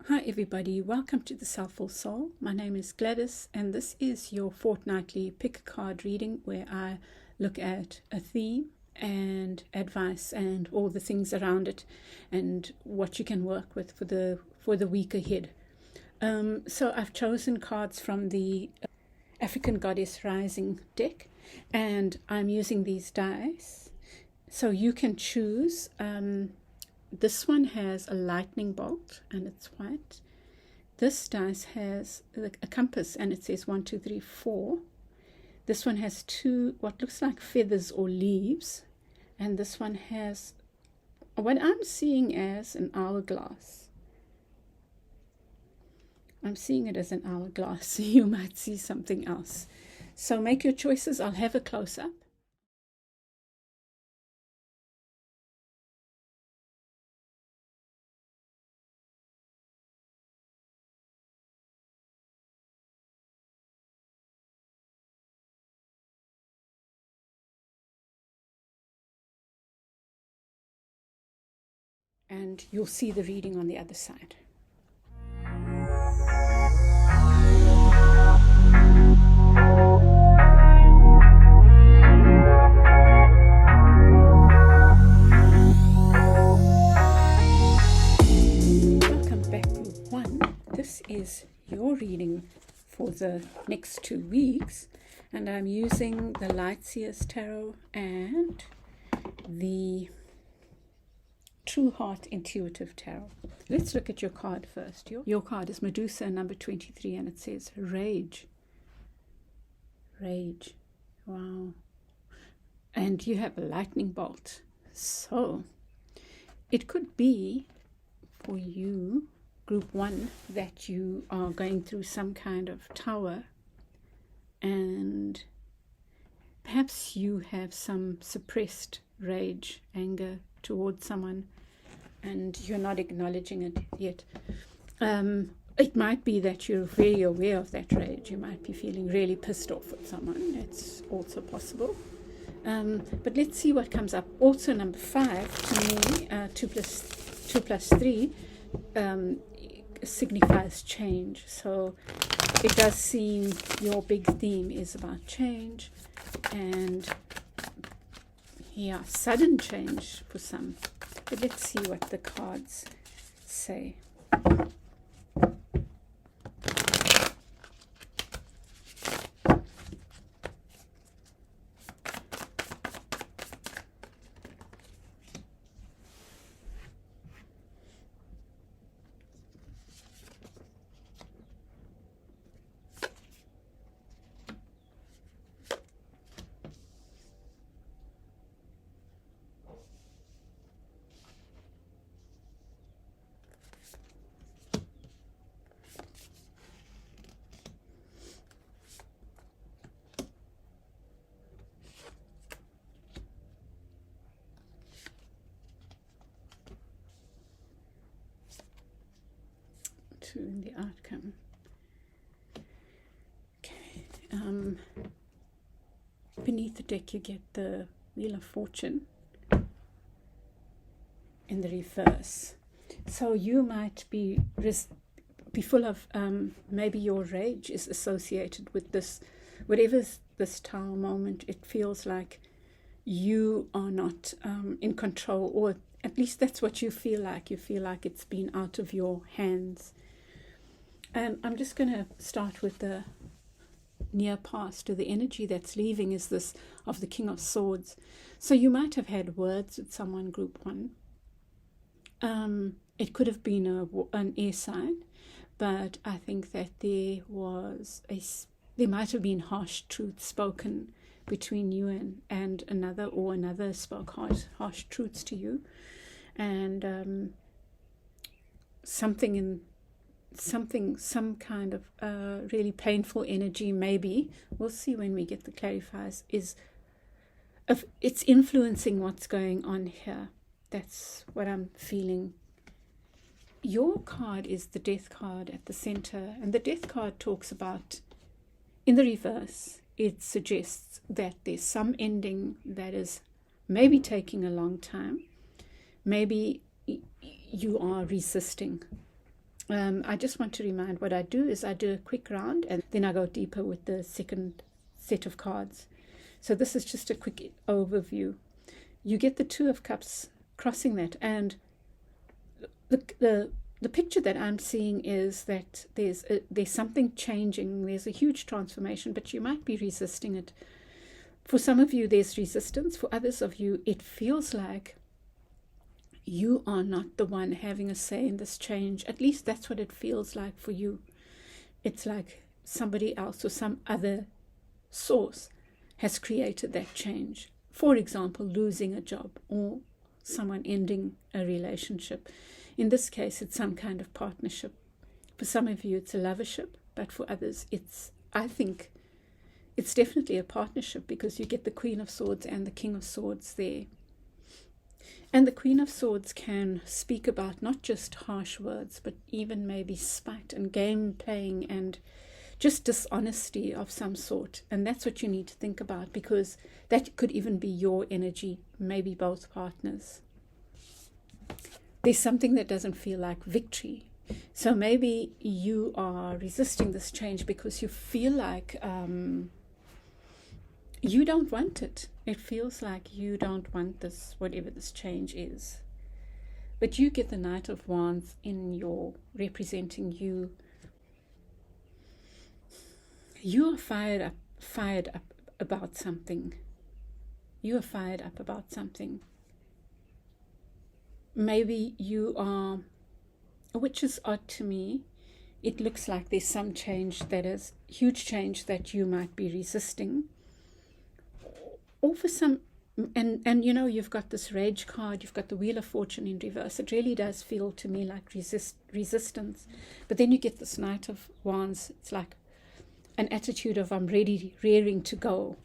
Hi everybody, welcome to the Soulful Soul. My name is Gladys and this is your fortnightly pick a card reading where I look at a theme and advice and all the things around it and what you can work with for the week ahead. So I've chosen cards from the African Goddess Rising deck and I'm using these dice. So you can choose. This one has a lightning bolt and it's white. This dice has a compass and it says 1, 2, 3, 4. This one has two what looks like feathers or leaves. And this one has what I'm seeing as an hourglass. I'm seeing it as an hourglass. You might see something else. So make your choices. I'll have a close-up. And you'll see the reading on the other side. Welcome back, Group 1. This is your reading for the next 2 weeks, and I'm using the Lightseers Tarot and the True Heart Intuitive Tarot. Let's look at your card first. Your card is Medusa, number 23, and it says Rage. Rage. Wow. And you have a lightning bolt. So it could be for you, Group 1, that you are going through some kind of tower and perhaps you have some suppressed rage, anger towards someone and you're not acknowledging it yet. It might be that you're very aware of that rage. You might be feeling really pissed off at someone. It's also possible. But let's see what comes up. Also, number 5, to me, 2 plus 3 signifies change. So it does seem your big theme is about change and sudden change for some. But let's see what the cards say. In the outcome. Okay. Beneath the deck you get the Wheel of Fortune in the reverse. So you might be full of maybe your rage is associated with this, whatever this tower moment. It feels like you are not in control, or at least that's what you feel like. You feel like it's been out of your hands. And I'm just going to start with the near past, or the energy that's leaving is this of the King of Swords. So you might have had words with someone, Group 1. It could have been an air sign, but I think that there might have been harsh truth spoken between you and another, or another spoke harsh truths to you. And some kind of really painful energy, maybe, we'll see when we get the clarifiers, it's influencing what's going on here. That's what I'm feeling. Your card is the Death card at the center, and the Death card talks about, in the reverse, it suggests that there's some ending that is maybe taking a long time. Maybe you are resisting. I just want to remind what I do is I do a quick round and then I go deeper with the second set of cards. So this is just a quick overview. You get the Two of Cups crossing that, and the picture that I'm seeing is that there's something changing. There's a huge transformation, but you might be resisting it. For some of you, there's resistance. For others of you, it feels like you are not the one having a say in this change. At least that's what it feels like for you. It's like somebody else or some other source has created that change. For example, losing a job or someone ending a relationship. In this case, it's some kind of partnership. For some of you, it's a lovership, but for others, I think it's definitely a partnership, because you get the Queen of Swords and the King of Swords there. And the Queen of Swords can speak about not just harsh words, but even maybe spite and game playing and just dishonesty of some sort. And that's what you need to think about, because that could even be your energy, maybe both partners. There's something that doesn't feel like victory. So maybe you are resisting this change because you feel like you don't want it. It feels like you don't want this, whatever this change is. But you get the Knight of Wands in your representing you. You are fired up about something. You are fired up about something. Maybe you are, which is odd to me. It looks like there's some change that is huge change that you might be resisting. Or for some, and you know, you've got this Rage card, you've got the Wheel of Fortune in reverse. It really does feel to me like resistance. But then you get this Knight of Wands. It's like an attitude of I'm ready, rearing to go.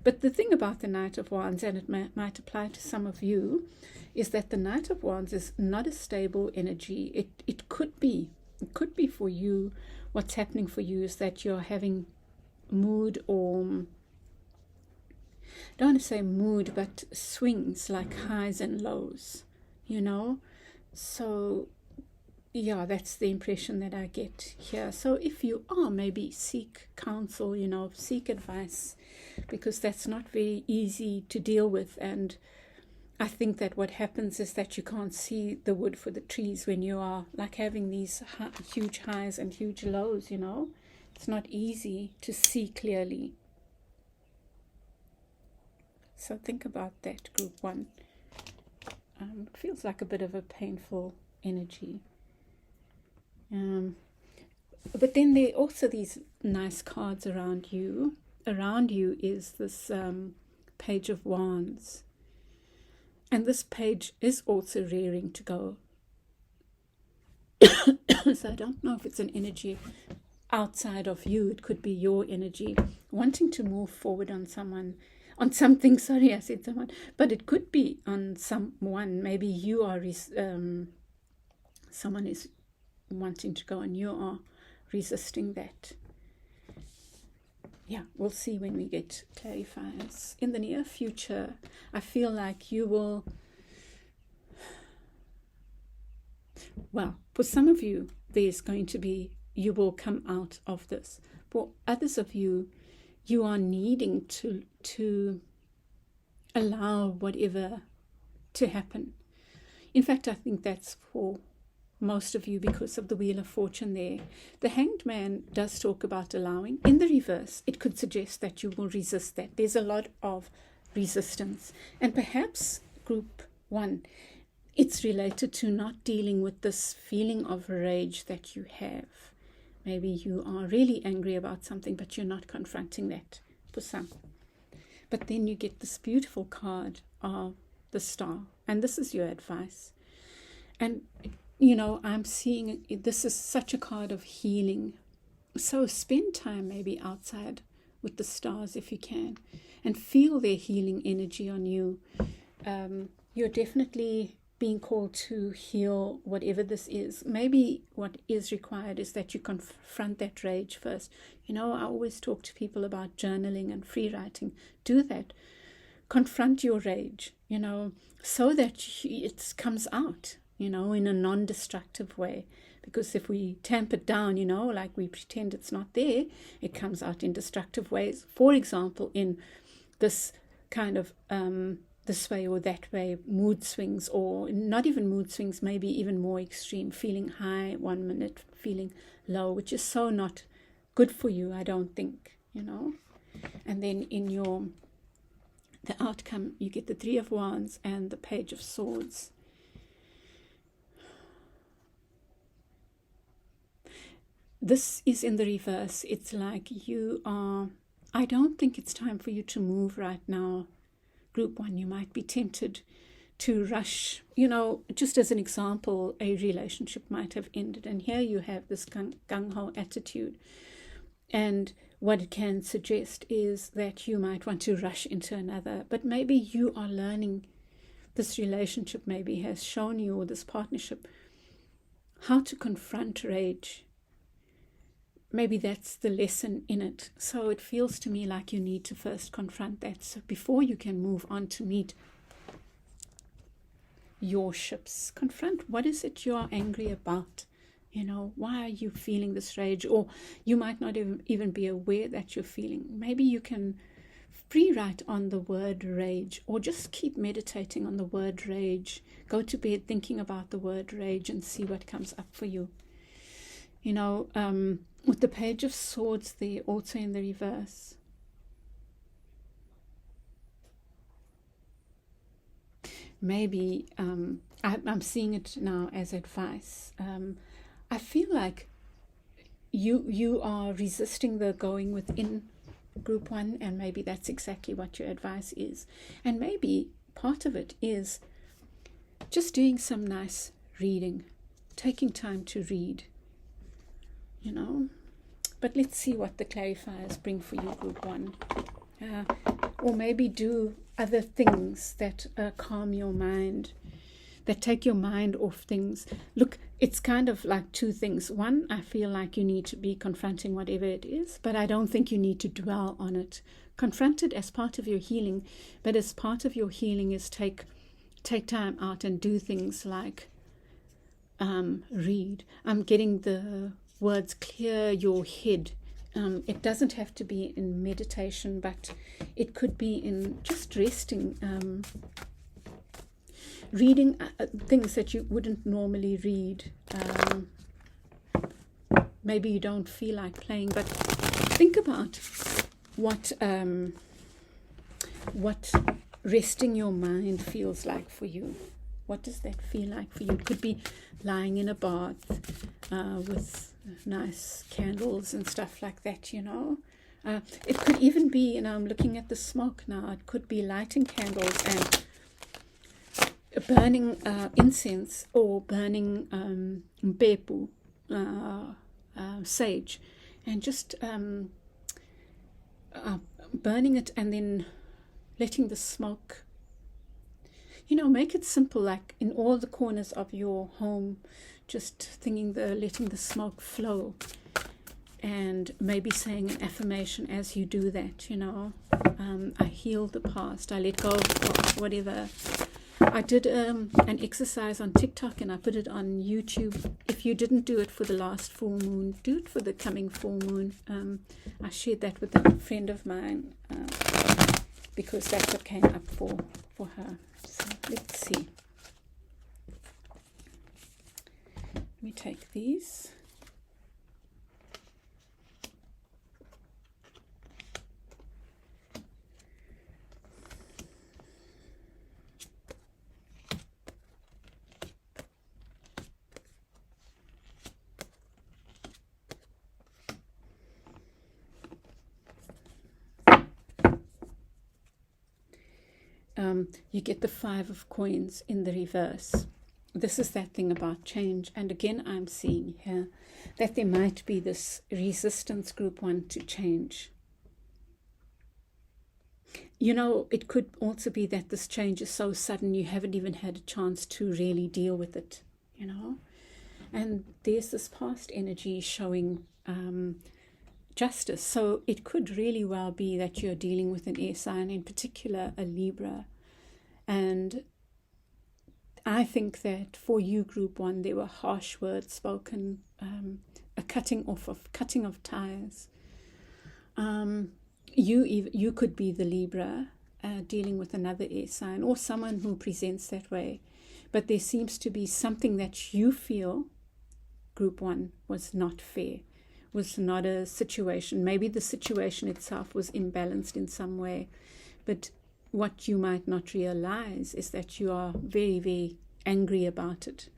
But the thing about the Knight of Wands, and it might apply to some of you, is that the Knight of Wands is not a stable energy. It could be for you. What's happening for you is that you're having mood, or don't want to say mood, but swings, like highs and lows, you know. So yeah, that's the impression that I get here. So if you are, maybe seek counsel, you know, seek advice, because that's not very easy to deal with. And I think that what happens is that you can't see the wood for the trees when you are like having these huge highs and huge lows, you know. It's not easy to see clearly. So think about that, group one. It feels like a bit of a painful energy. But then there are also these nice cards around you. Around you is this Page of Wands. And this page is also rearing to go. So I don't know if it's an energy outside of you. It could be your energy wanting to move forward on something. Sorry, I said someone. But it could be on someone. Maybe you are, someone is wanting to go and you are resisting that. Yeah, we'll see when we get clarifiers. In the near future, I feel like you will, well, for some of you, there's going to be, you will come out of this. For others of you, you are needing to allow whatever to happen. In fact, I think that's for most of you because of the Wheel of Fortune there. The Hanged Man does talk about allowing. In the reverse, it could suggest that you will resist that. There's a lot of resistance. And perhaps group one, it's related to not dealing with this feeling of rage that you have. Maybe you are really angry about something, but you're not confronting that for some. But then you get this beautiful card of the Star. And this is your advice. And you know, I'm seeing this is such a card of healing. So spend time maybe outside with the stars if you can, and feel their healing energy on you. You're definitely being called to heal whatever this is. Maybe what is required is that you confront that rage first. You know, I always talk to people about journaling and free writing. Do that. Confront your rage, you know, so that it comes out. in a non-destructive way. Because if we tamp it down, like we pretend it's not there, it comes out in destructive ways. For example, in this kind of this way or that way, mood swings, or not even mood swings, maybe even more extreme, feeling high 1 minute, feeling low, which is so not good for you, I don't think, And then in the outcome, you get the Three of Wands and the Page of Swords. This is in the reverse. It's like I don't think it's time for you to move right now. Group 1, you might be tempted to rush. Just as an example, a relationship might have ended, and here you have this gung-ho attitude. And what it can suggest is that you might want to rush into another, but maybe you are learning. This relationship maybe has shown you, or this partnership, how to confront rage. Maybe that's the lesson in it. So it feels to me like you need to first confront that, so before you can move on to meet your ships. Confront what is it you are angry about. Why are you feeling this rage? Or you might not even be aware that you're feeling. Maybe you can free write on the word rage, or just keep meditating on the word rage. Go to bed thinking about the word rage and see what comes up for you. With the Page of Swords there, also in the reverse. Maybe I'm seeing it now as advice. I feel like you are resisting the going within, Group 1, and maybe that's exactly what your advice is. And maybe part of it is just doing some nice reading, taking time to read. But let's see what the clarifiers bring for you, Group 1. Or maybe do other things that calm your mind, that take your mind off things. Look, it's kind of like two things. One, I feel like you need to be confronting whatever it is, but I don't think you need to dwell on it. Confront it as part of your healing, but as part of your healing is take time out and do things like read. I'm getting the words clear your head. It doesn't have to be in meditation, but it could be in just resting, reading things that you wouldn't normally read. Maybe you don't feel like playing, but think about what resting your mind feels like for you. What does that feel like for you? It could be lying in a bath with nice candles and stuff like that, It could even be, I'm looking at the smoke now, it could be lighting candles and burning incense, or burning mpepu, sage, and just burning it and then letting the smoke, make it simple, like in all the corners of your home, just letting the smoke flow, and maybe saying an affirmation as you do that, I heal the past, I let go of whatever. I did an exercise on TikTok and I put it on YouTube. If you didn't do it for the last full moon, do it for the coming full moon. I shared that with a friend of mine because that's what came up for her. So let's see. Let me take these. You get the Five of Coins in the reverse. This is that thing about change. And again, I'm seeing here that there might be this resistance, Group 1, to change. It could also be that this change is so sudden you haven't even had a chance to really deal with it, And there's this past energy showing justice. So it could really well be that you're dealing with an air sign, in particular a Libra. And I think that for you, group one, there were harsh words spoken, a cutting of ties. You could be the Libra dealing with another air sign or someone who presents that way, but there seems to be something that you feel, group one, was not fair, was not a situation. Maybe the situation itself was imbalanced in some way, but what you might not realize is that you are very, very angry about it.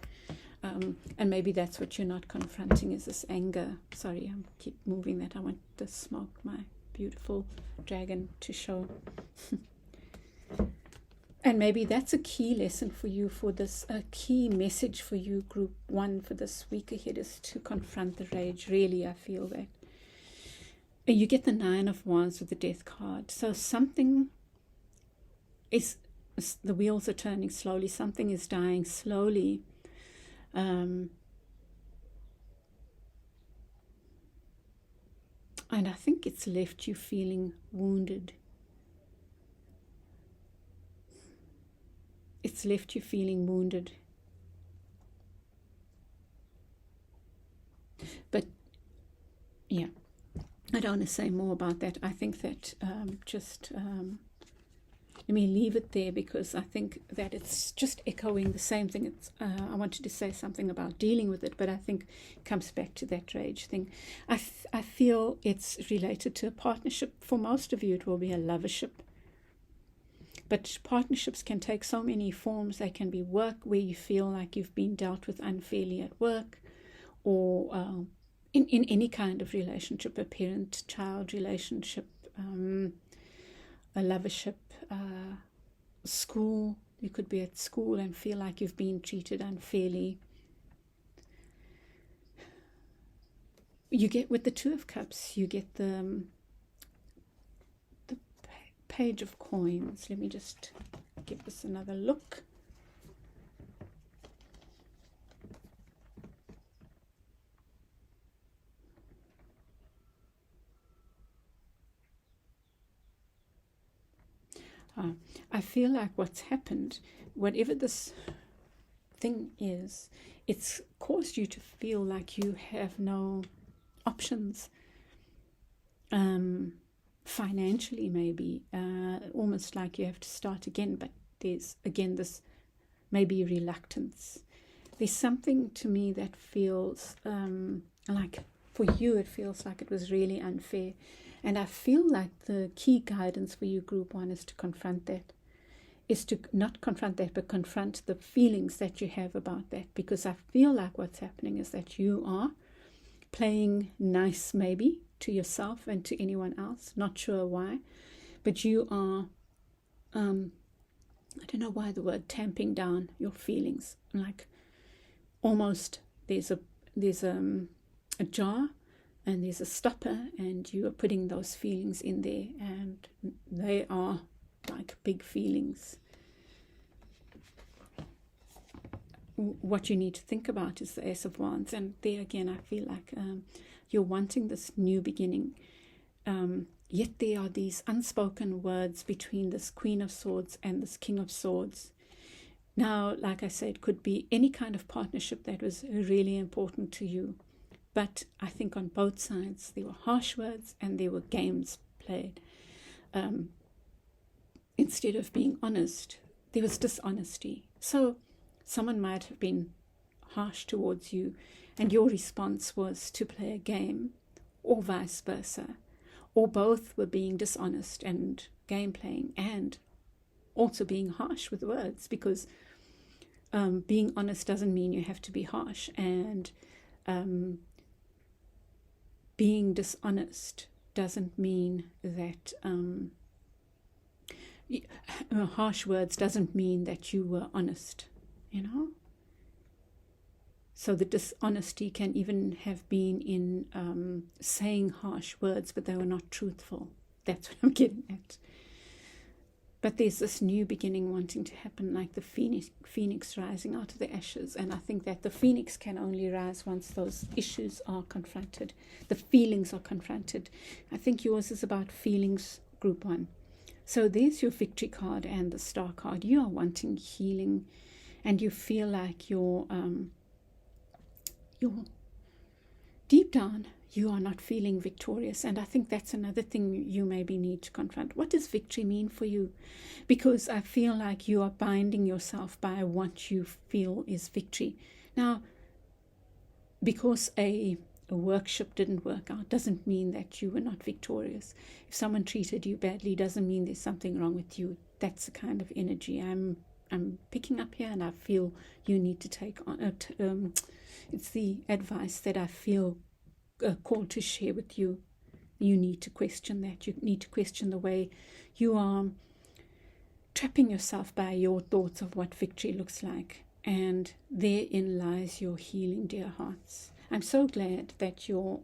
And maybe that's what you're not confronting, is this anger. Sorry, I keep moving that. I want to smoke my beautiful dragon to show. And maybe that's a key lesson for you for this, a key message for you, group one, for this week ahead, is to confront the rage. Really, I feel that. You get the 9 of Wands with the Death card. So something is, the wheels are turning slowly. Something is dying slowly. And I think it's left you feeling wounded. It's left you feeling wounded. But, yeah, I don't want to say more about that. I think that let me leave it there, because I think that it's just echoing the same thing. It's, I wanted to say something about dealing with it, but I think it comes back to that rage thing. I feel it's related to a partnership. For most of you, it will be a lovership. But partnerships can take so many forms. They can be work, where you feel like you've been dealt with unfairly at work, or in any kind of relationship, a parent-child relationship, a lovership, school. You could be at school and feel like you've been treated unfairly. You get, with the 2 of Cups, you get the Page of Coins. Let me just give this another look. I feel like what's happened, whatever this thing is, it's caused you to feel like you have no options. Financially, maybe, almost like you have to start again, but there's, again, this maybe reluctance. There's something to me that feels like, for you, it feels like it was really unfair. And I feel like the key guidance for you, group one, is to confront that. Is to not confront that, but confront the feelings that you have about that. Because I feel like what's happening is that you are playing nice, maybe, to yourself and to anyone else. Not sure why. But you are, I don't know why the word, tamping down your feelings. Like, almost, there's a jar, and there's a stopper, and you are putting those feelings in there, and they are like big feelings. What you need to think about is the Ace of Wands, and there again, I feel like you're wanting this new beginning, yet there are these unspoken words between this Queen of Swords and this King of Swords. Now, like I said, it could be any kind of partnership that was really important to you. But I think on both sides, there were harsh words and there were games played. Instead of being honest, there was dishonesty. So someone might have been harsh towards you, and your response was to play a game, or vice versa. Or both were being dishonest and game playing, and also being harsh with words, because being honest doesn't mean you have to be harsh, and being dishonest doesn't mean that harsh words doesn't mean that you were honest, you know. So the dishonesty can even have been in saying harsh words, but they were not truthful. That's what I'm getting at. But there's this new beginning wanting to happen, like the phoenix rising out of the ashes. And I think that the phoenix can only rise once those issues are confronted. The feelings are confronted. I think yours is about feelings, group one. So there's your victory card and the star card. You are wanting healing and you feel like you're deep down, you are not feeling victorious. And I think that's another thing you maybe need to confront. What does victory mean for you? Because I feel like you are binding yourself by what you feel is victory. Now, because a workshop didn't work out doesn't mean that you were not victorious. If someone treated you badly doesn't mean there's something wrong with you. That's the kind of energy I'm picking up here, and I feel you need to take on. It's the advice that I feel called to share with you. You need to question that. You need to question the way you are trapping yourself by your thoughts of what victory looks like. And therein lies your healing, dear hearts. I'm so glad that you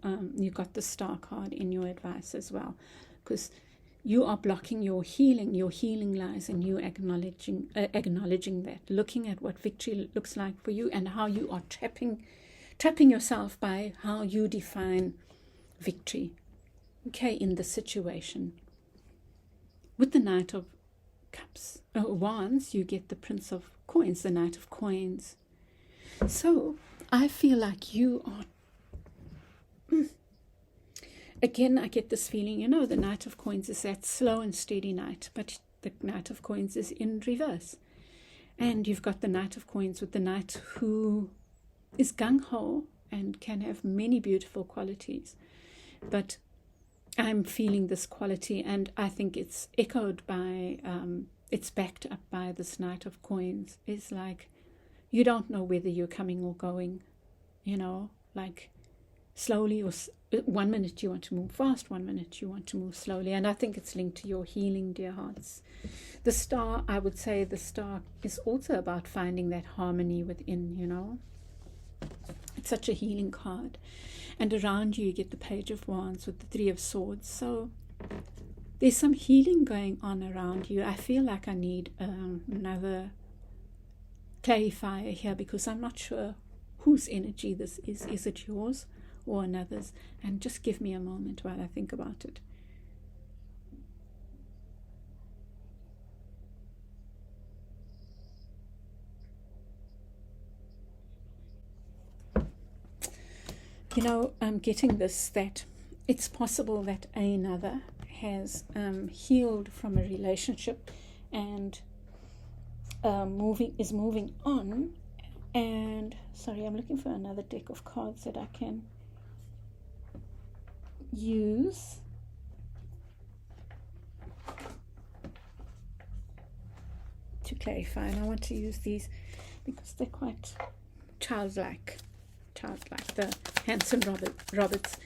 got the star card in your advice as well, because you are blocking your healing. Your healing lies in you acknowledging that, looking at what victory looks like for you, and how you are trapping yourself by how you define victory. Okay, in the situation. With the Knight of Cups, Wands, you get the Prince of Coins, the Knight of Coins. So I feel like you are, again, I get this feeling, the Knight of Coins is that slow and steady knight, but the Knight of Coins is in reverse. And you've got the Knight of Coins with the knight who is gung-ho and can have many beautiful qualities. But I'm feeling this quality, and I think it's echoed by, it's backed up by this Knight of Coins. It's like, you don't know whether you're coming or going, like slowly, or 1 minute you want to move fast, 1 minute you want to move slowly. And I think it's linked to your healing, dear hearts. The star, I would say the star is also about finding that harmony within, It's such a healing card. And around you get the Page of Wands with the Three of Swords. So there's some healing going on around you. I feel like I need another clarifier here, because I'm not sure whose energy this is. Is it yours or another's? And just give me a moment while I think about it. I'm getting this, that it's possible that another has healed from a relationship and is moving on. And sorry, I'm looking for another deck of cards that I can use. To clarify, and I want to use these because they're quite childlike, the Hanson Roberts.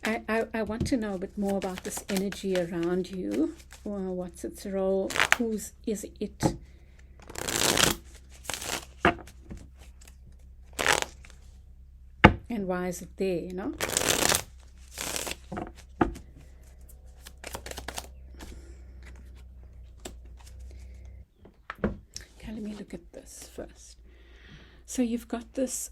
I want to know a bit more about this energy around you. Well, what's its role? Whose is it? And why is it there, Okay, let me look at this first. So you've got this,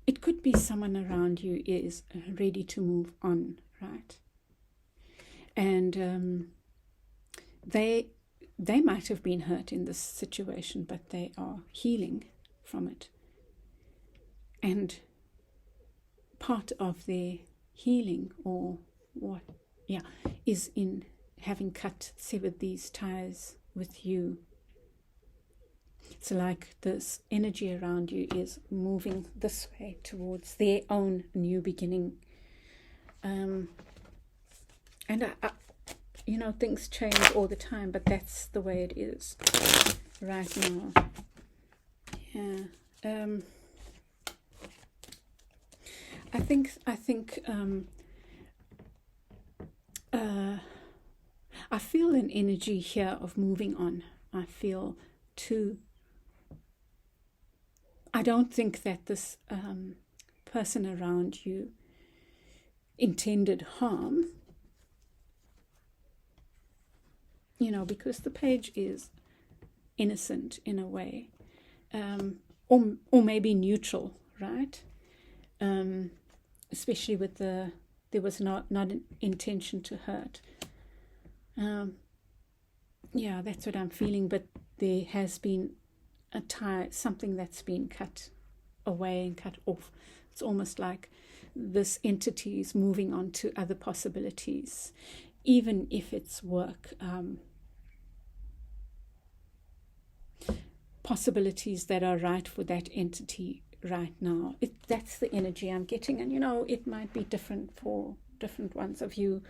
it could be someone around you is ready to move on, right? And they might have been hurt in this situation, but they are healing from it. And part of their healing, or what, is in having severed these ties with you. It's like this energy around you is moving this way towards their own new beginning. And things change all the time, but that's the way it is right now. I think I feel an energy here of moving on. I feel I don't think that this person around you intended harm, because the page is innocent in a way, or maybe neutral, right? Especially with there was not an intention to hurt. That's what I'm feeling, but there has been a tie, something that's been cut away and cut off. It's almost like this entity is moving on to other possibilities, even if it's work, possibilities that are right for that entity right now. That's the energy I'm getting. And it might be different for different ones of you.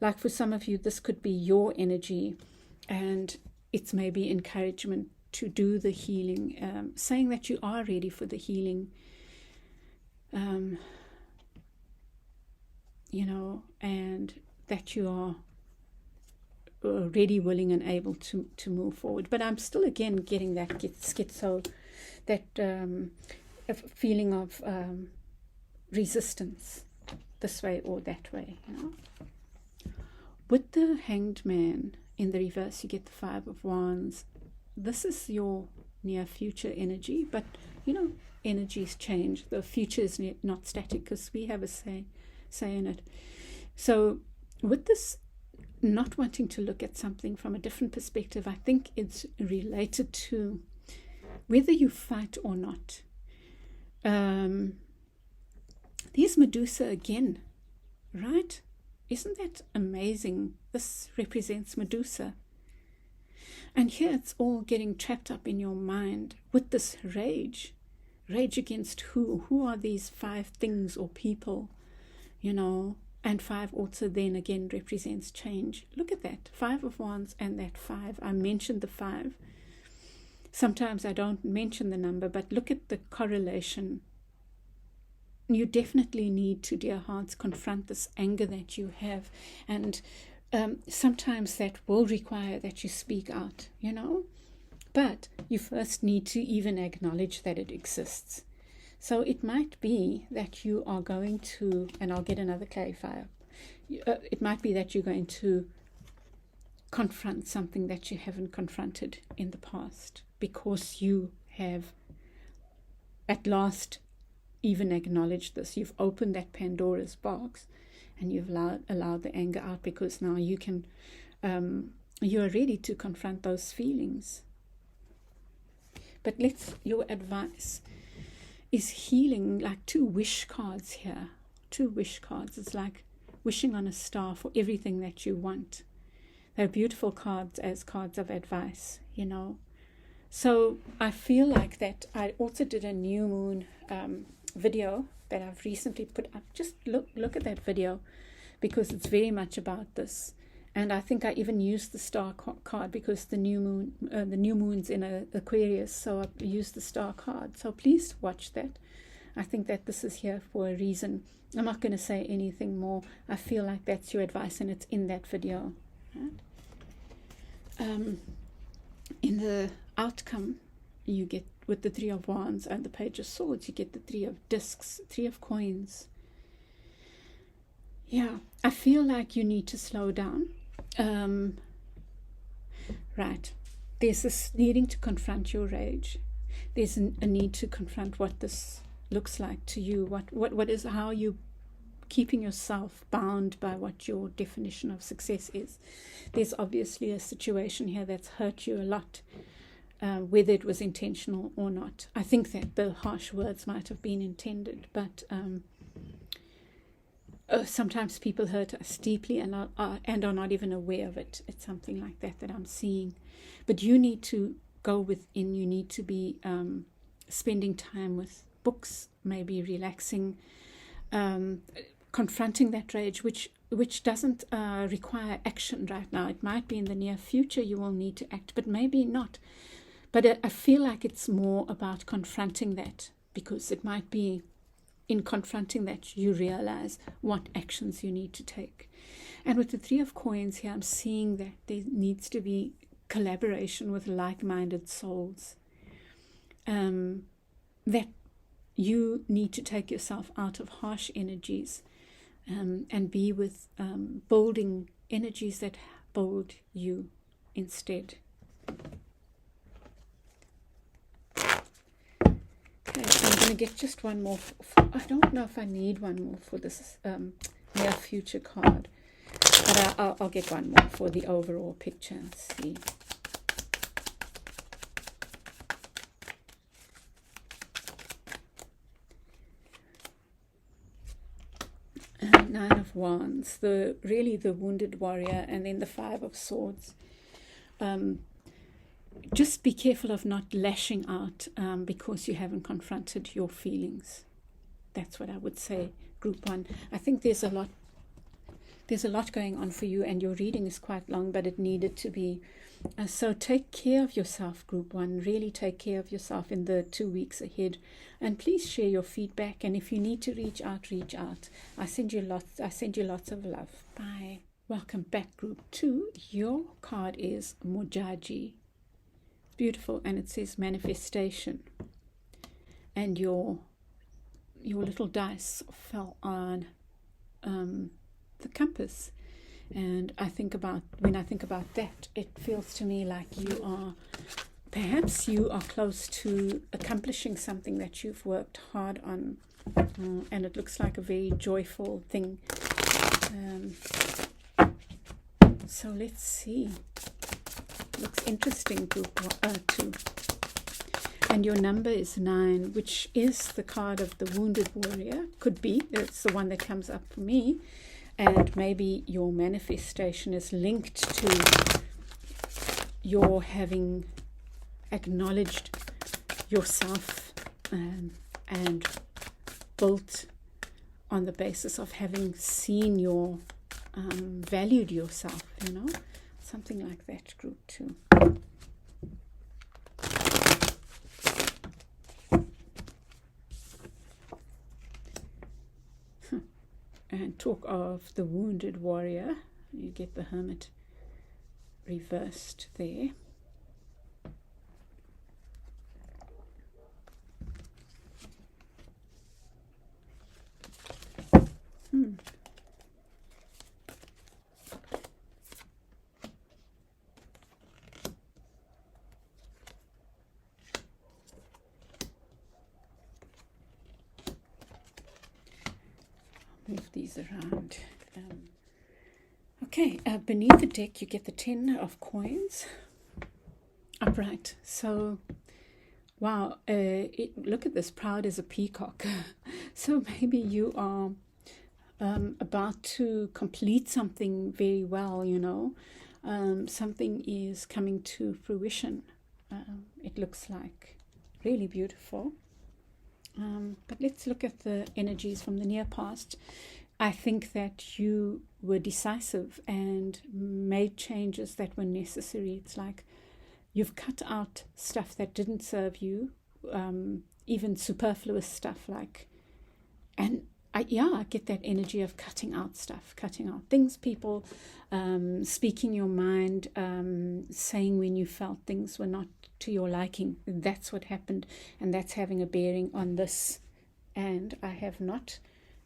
Like for some of you, this could be your energy, and it's maybe encouragement to do the healing, saying that you are ready for the healing, and that you are ready, willing, and able to move forward. But I'm still again getting that schizo, that feeling of resistance this way or that way. With the Hanged Man in the reverse, you get the Five of Wands. This is your near future energy, but energies change. The future is not static because we have a say in it. So with this not wanting to look at something from a different perspective, I think it's related to whether you fight or not. There's Medusa again, right? Isn't that amazing? This represents Medusa. And here it's all getting trapped up in your mind with this rage. Rage against who? Who are these 5 things or people? And 5 also then again represents change. Look at that. 5 of Wands and that 5. I mentioned the 5. Sometimes I don't mention the number, but look at the correlation. You definitely need to, dear hearts, confront this anger that you have. And sometimes that will require that you speak out, But you first need to even acknowledge that it exists. So it might be that you are going to, and I'll get another clarifier, it might be that you're going to confront something that you haven't confronted in the past, because you have at last even acknowledged this. You've opened that Pandora's box and you've allowed the anger out, because now you can, you are ready to confront those feelings. But your advice is healing, like 2 wish cards here. 2 wish cards. It's like wishing on a star for everything that you want. They're beautiful cards as cards of advice, So I feel like that. I also did a new moon video that I've recently put up. Just look at that video, because it's very much about this. And I think I even used the star card because the new moon's in Aquarius, so I used the star card. So please watch that. I think that this is here for a reason. I'm not going to say anything more. I feel like that's your advice, and it's in that video. Right? In the outcome, you get, with the 3 of Wands and the Page of Swords, you get the 3 of Discs, 3 of Coins. Yeah, I feel like you need to slow down. Right. There's this needing to confront your rage. There's a need to confront what this looks like to you. What is, how you keeping yourself bound by what your definition of success is. There's obviously a situation here that's hurt you a lot, whether it was intentional or not. I think that the harsh words might have been intended, but sometimes people hurt us deeply and are not even aware of it. It's something like that I'm seeing. But you need to go within. You need to be spending time with books, maybe relaxing, confronting that rage, which doesn't require action right now. It might be in the near future you will need to act, but maybe not. But I feel like it's more about confronting that, because it might be in confronting that you realize what actions you need to take. And with the 3 of Coins here, I'm seeing that there needs to be collaboration with like-minded souls. That you need to take yourself out of harsh energies and be with building energies that build you instead. Okay, so I'm going to get just one more. I don't know if I need one more for this near future card, but I'll get one more for the overall picture. Let's see. Nine of Wands, the wounded warrior, and then the Five of Swords. Just be careful of not lashing out because you haven't confronted your feelings. That's what I would say, group one. I think there's a lot going on for you, and your reading is quite long, but it needed to be. So take care of yourself, group one. Really take care of yourself in the 2 weeks ahead, and please share your feedback. And if you need to reach out, reach out. I send you lots of love. Bye. Welcome back, group two. Your card is Modjaji. It's beautiful, and it says manifestation. And your little dice fell on the compass. And when I think about that, it feels to me like perhaps you are close to accomplishing something that you've worked hard on, and it looks like a very joyful thing. So let's see. Looks interesting, group two. And your number is 9, which is the card of the wounded warrior. Could be. It's the one that comes up for me. And maybe your manifestation is linked to your having acknowledged yourself and built on the basis of having seen your valued yourself, something like that, group 2. And talk of the wounded warrior, you get the Hermit reversed there. Move these around. Okay, beneath the deck you get the 10 of coins upright. So, wow, look at this, proud as a peacock. So maybe you are about to complete something very well, something is coming to fruition. It looks like really beautiful. But let's look at the energies from the near past. I think that you were decisive and made changes that were necessary. It's like you've cut out stuff that didn't serve you, even superfluous stuff I get that energy of cutting out stuff, cutting out things, people, speaking your mind, saying when you felt things were not to your liking. That's what happened, and that's having a bearing on this. And I have not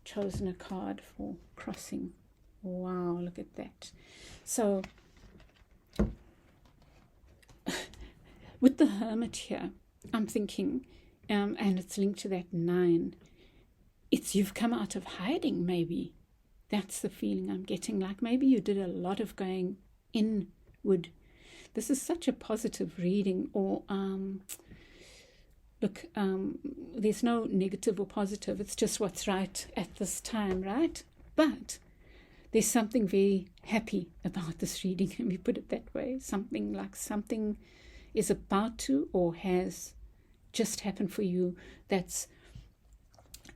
chosen a card for crossing. Wow, look at that. So with the Hermit here, I'm thinking, and it's linked to that 9, you've come out of hiding, maybe. That's the feeling I'm getting, like maybe you did a lot of going inward. This is such a positive reading, or there's no negative or positive. It's just what's right at this time, right? But there's something very happy about this reading, let me put it that way. Something is about to or has just happened for you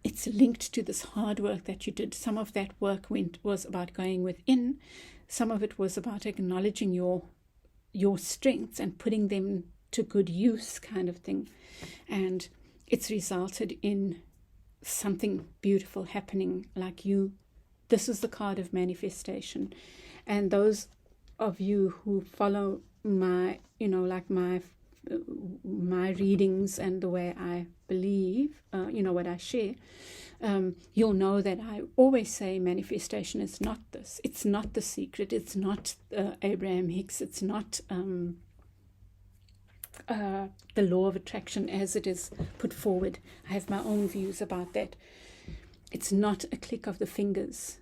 it's linked to this hard work that you did. Some of that work was about going within. Some of it was about acknowledging your strengths and putting them to good use, kind of thing. And it's resulted in something beautiful happening, this is the card of manifestation. And those of you who follow my readings and the way I believe, what I share, you'll know that I always say manifestation is not this. It's not The Secret. It's not Abraham Hicks. It's not the law of attraction as it is put forward. I have my own views about that. It's not a click of the fingers.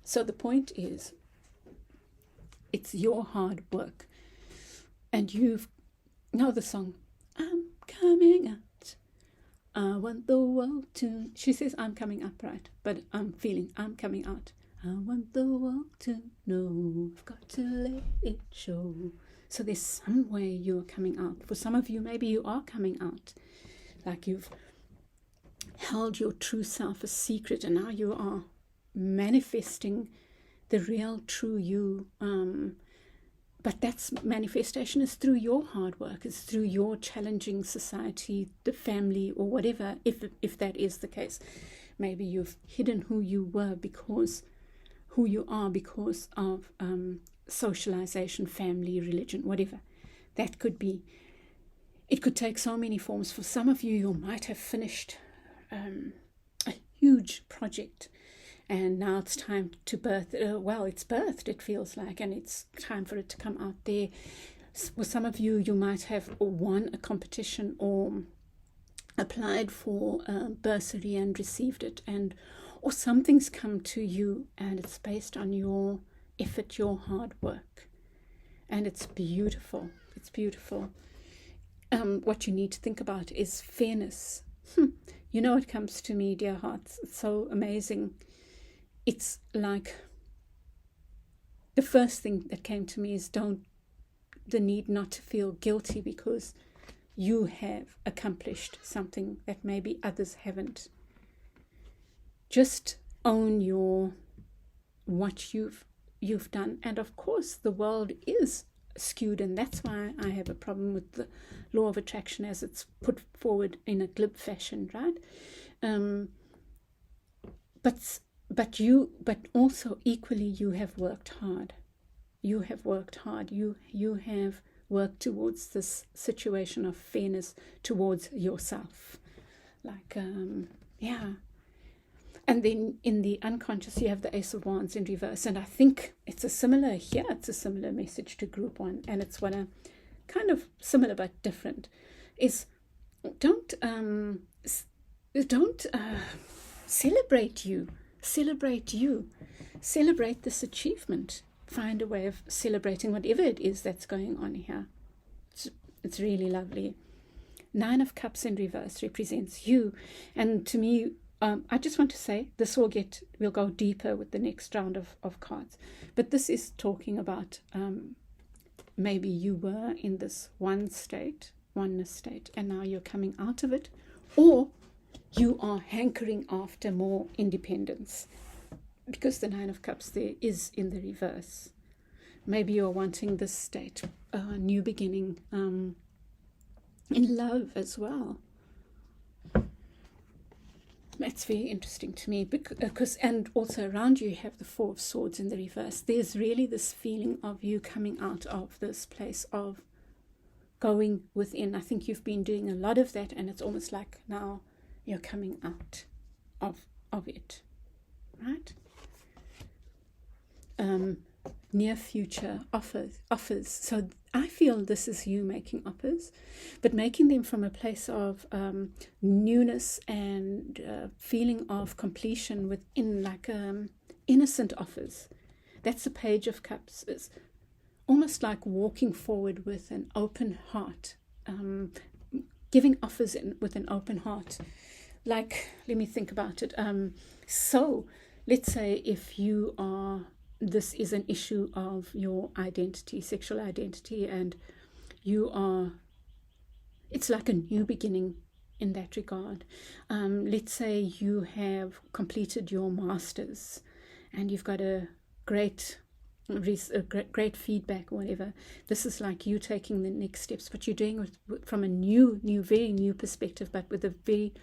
So the point is, it's your hard work. And you know the song, I'm coming out I want the world to, she says I'm coming up, right? But I'm feeling I'm coming out. I want the world to know, I've got to let it show. So there's some way you're coming out. For some of you, maybe you are coming out. Like you've held your true self a secret and now you are manifesting the real true you. But that's manifestation is through your hard work. It's through your challenging society, the family, or whatever, if that is the case. Maybe you've hidden who you were because who you are because of socialization, family, religion, whatever. That could be. It could take so many forms. For some of you, you might have finished a huge project and now it's time to birth. Well, it's birthed, it feels like, and it's time for it to come out there. For some of you, you might have won a competition or applied for a bursary and received it, or something's come to you and it's based on your effort, your hard work, and it's beautiful. It's beautiful. What you need to think about is fairness. You know what comes to me, dear hearts? It's so amazing. It's like the first thing that came to me is the need not to feel guilty because you have accomplished something that maybe others haven't. Just own what you've done. And of course the world is skewed, and that's why I have a problem with the law of attraction as it's put forward in a glib fashion, right? But also equally you have worked hard. You have worked hard. You have worked towards this situation of fairness towards yourself. Like, yeah. And then in the unconscious, you have the Ace of Wands in reverse. And I think it's a similar message to group one. And it's what a kind of similar but different is don't celebrate you. Celebrate you. Celebrate this achievement. Find a way of celebrating whatever it is that's going on here. It's really lovely. Nine of Cups in reverse represents you. And to me, I just want to say this we'll go deeper with the next round of cards. But this is talking about maybe you were in this oneness state, and now you're coming out of it, or you are hankering after more independence, because the Nine of Cups there is in the reverse. Maybe you're wanting this state, new beginning, in love as well. That's very interesting to me because, and also around you have the Four of Swords in the reverse. There's really this feeling of you coming out of this place of going within. I think you've been doing a lot of that, and it's almost like now you're coming out of it, right? Near future offers. So I feel this is you making offers, but making them from a place of newness and feeling of completion within, like innocent offers. That's the Page of Cups. It's almost like walking forward with an open heart, giving offers with an open heart. Like, let me think about it. So let's say if this is an issue of your identity, sexual identity, and it's like a new beginning in that regard. Let's say you have completed your master's and you've got a great feedback or whatever. This is like you taking the next steps, but you're doing it from a very new perspective, but with a very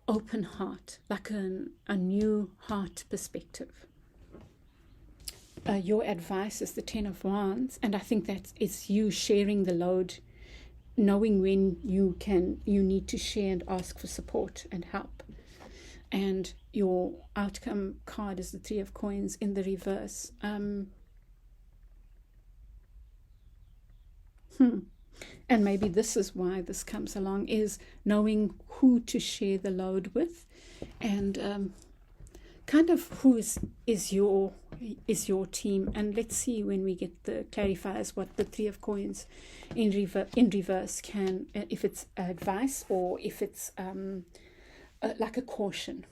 open heart, like a new heart perspective. Your advice is the Ten of Wands, and I think that it's you sharing the load, knowing when you need to share and ask for support and help. And your outcome card is the Three of Coins in the reverse. And maybe this is why this comes along, is knowing who to share the load with, and kind of who is your is your team. And let's see when we get the clarifiers what the Three of Coins in reverse can, if it's advice or if it's like a caution.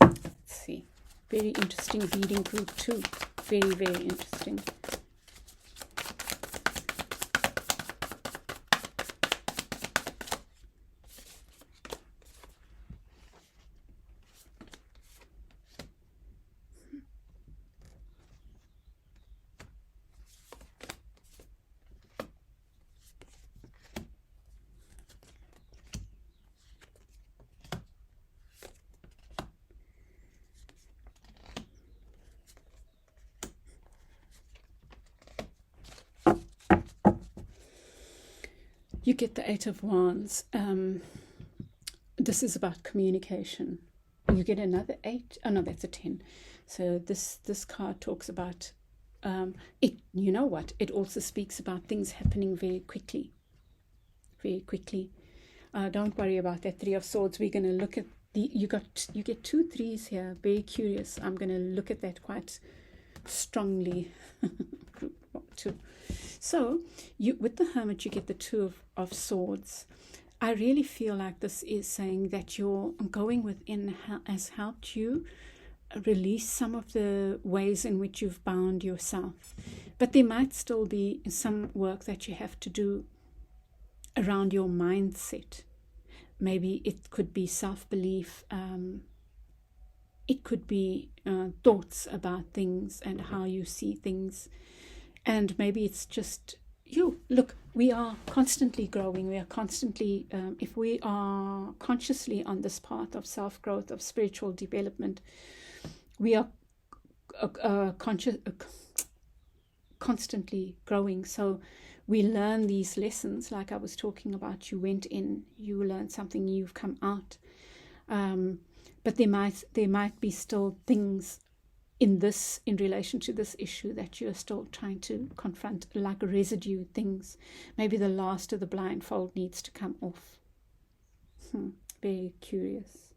Let's see. Very interesting reading group too. Very, very interesting. You get the Eight of Wands. This is about communication. You get another 8. Oh no, that's a 10. So this card talks about it. You know what? It also speaks about things happening very quickly. Very quickly. Don't worry about that Three of Swords. We're going to look at the. You get 2 3s here. Very curious. I'm going to look at that quite strongly. Group 2. So, with the Hermit, you get the Two of Swords. I really feel like this is saying that your going within has helped you release some of the ways in which you've bound yourself. But there might still be some work that you have to do around your mindset. Maybe it could be self-belief. It could be thoughts about things and how you see things. And maybe it's just you. Look, we are constantly growing. We are constantly, if we are consciously on this path of self-growth, of spiritual development, we are constantly growing. So we learn these lessons, like I was talking about. You went in, you learned something, you've come out. But there might be still things in relation to this issue that you're still trying to confront, like residue things. Maybe the last of the blindfold needs to come off. Very curious.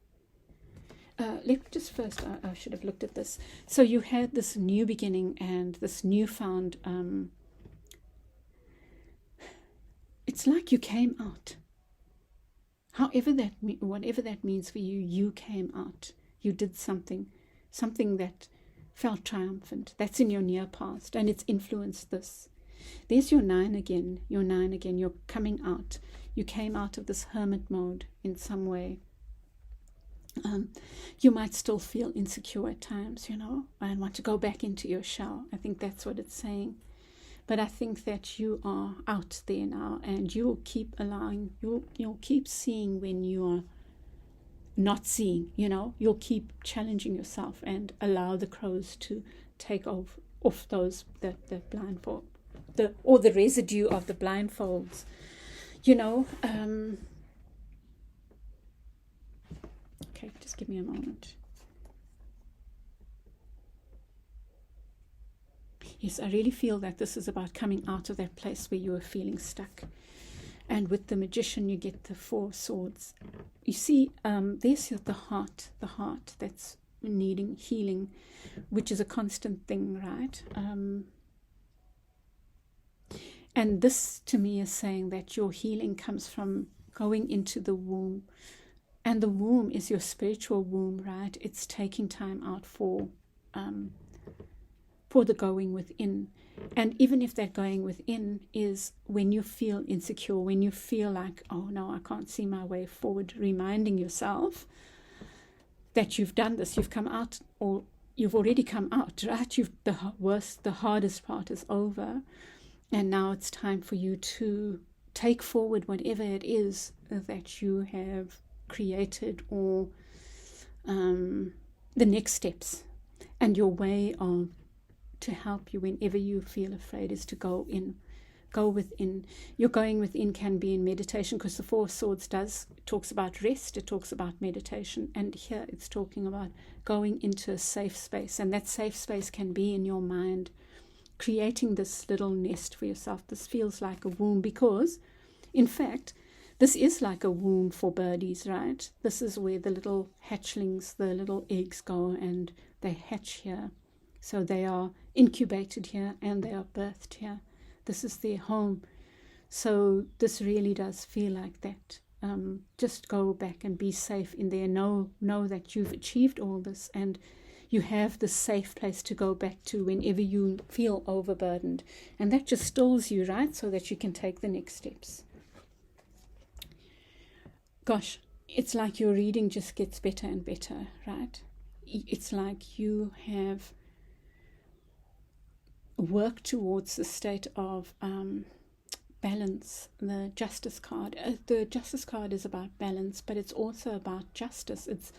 Let me just first, I should have looked at this. So you had this new beginning and this newfound, it's like you came out. Whatever that means for you, you came out. You did something that felt triumphant. That's in your near past, and it's influenced this. There's your 9 again. Your 9 again. You're coming out. You came out of this hermit mode in some way. You might still feel insecure at times, and want to go back into your shell. I think that's what it's saying. But I think that you are out there now, and you'll keep you'll keep seeing when you are not seeing, you'll keep challenging yourself and allow the crows to take off those the blindfold, or the residue of the blindfolds, Okay, just give me a moment. Yes, I really feel that this is about coming out of that place where you were feeling stuck. And with the Magician, you get the 4 swords. You see, there's the heart that's needing healing, which is a constant thing, right? And this, to me, is saying that your healing comes from going into the womb. And the womb is your spiritual womb, right? It's taking time out for the going within. And even if that going within is when you feel insecure, when you feel like, oh no, I can't see my way forward, reminding yourself that you've done this, you've come out, or you've already come out, right? The hardest part is over. And now it's time for you to take forward whatever it is that you have created, or the next steps. And your way to help you whenever you feel afraid is to go within. Your going within can be in meditation, because the 4 of Swords talks about rest, it talks about meditation, and here it's talking about going into a safe space, and that safe space can be in your mind, creating this little nest for yourself. This feels like a womb, because in fact This is like a womb for birdies, right? This is where the little hatchlings, the little eggs go, and they hatch here. So they are incubated here and they are birthed here. This is their home. So this really does feel like that. Just go back and be safe in there. Know that you've achieved all this, and you have this safe place to go back to whenever you feel overburdened. And that just stills you, right? So that you can take the next steps. Gosh, it's like your reading just gets better and better, right? It's like you have worked towards the state of balance. The justice card. The justice card is about balance, but it's also about justice. It's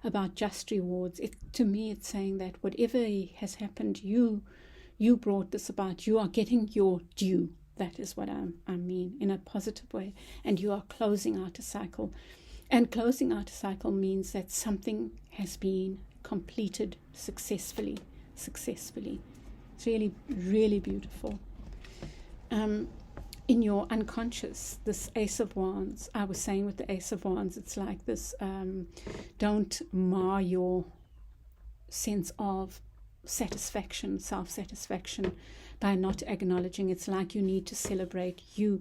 about just rewards. To me, it's saying that whatever has happened, you brought this about. You are getting your due. That is what I mean, in a positive way. And you are closing out a cycle. And closing out a cycle means that something has been completed successfully. It's really, really beautiful. In your unconscious, this Ace of Wands, I was saying with the Ace of Wands, it's like this, don't mar your sense of satisfaction, self-satisfaction, by not acknowledging. It's like you need to celebrate you.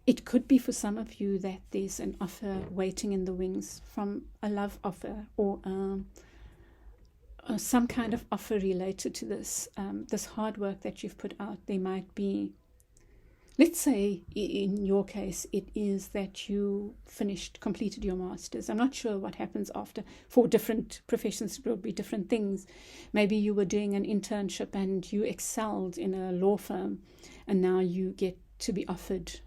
It could be for some of you that there's an offer waiting in the wings, from a love offer, or some kind of offer related to this hard work that you've put out. There might be, let's say in your case, it is that you completed your master's. I'm not sure what happens after. For different professions, it will be different things. Maybe you were doing an internship and you excelled in a law firm, and now you get to be offered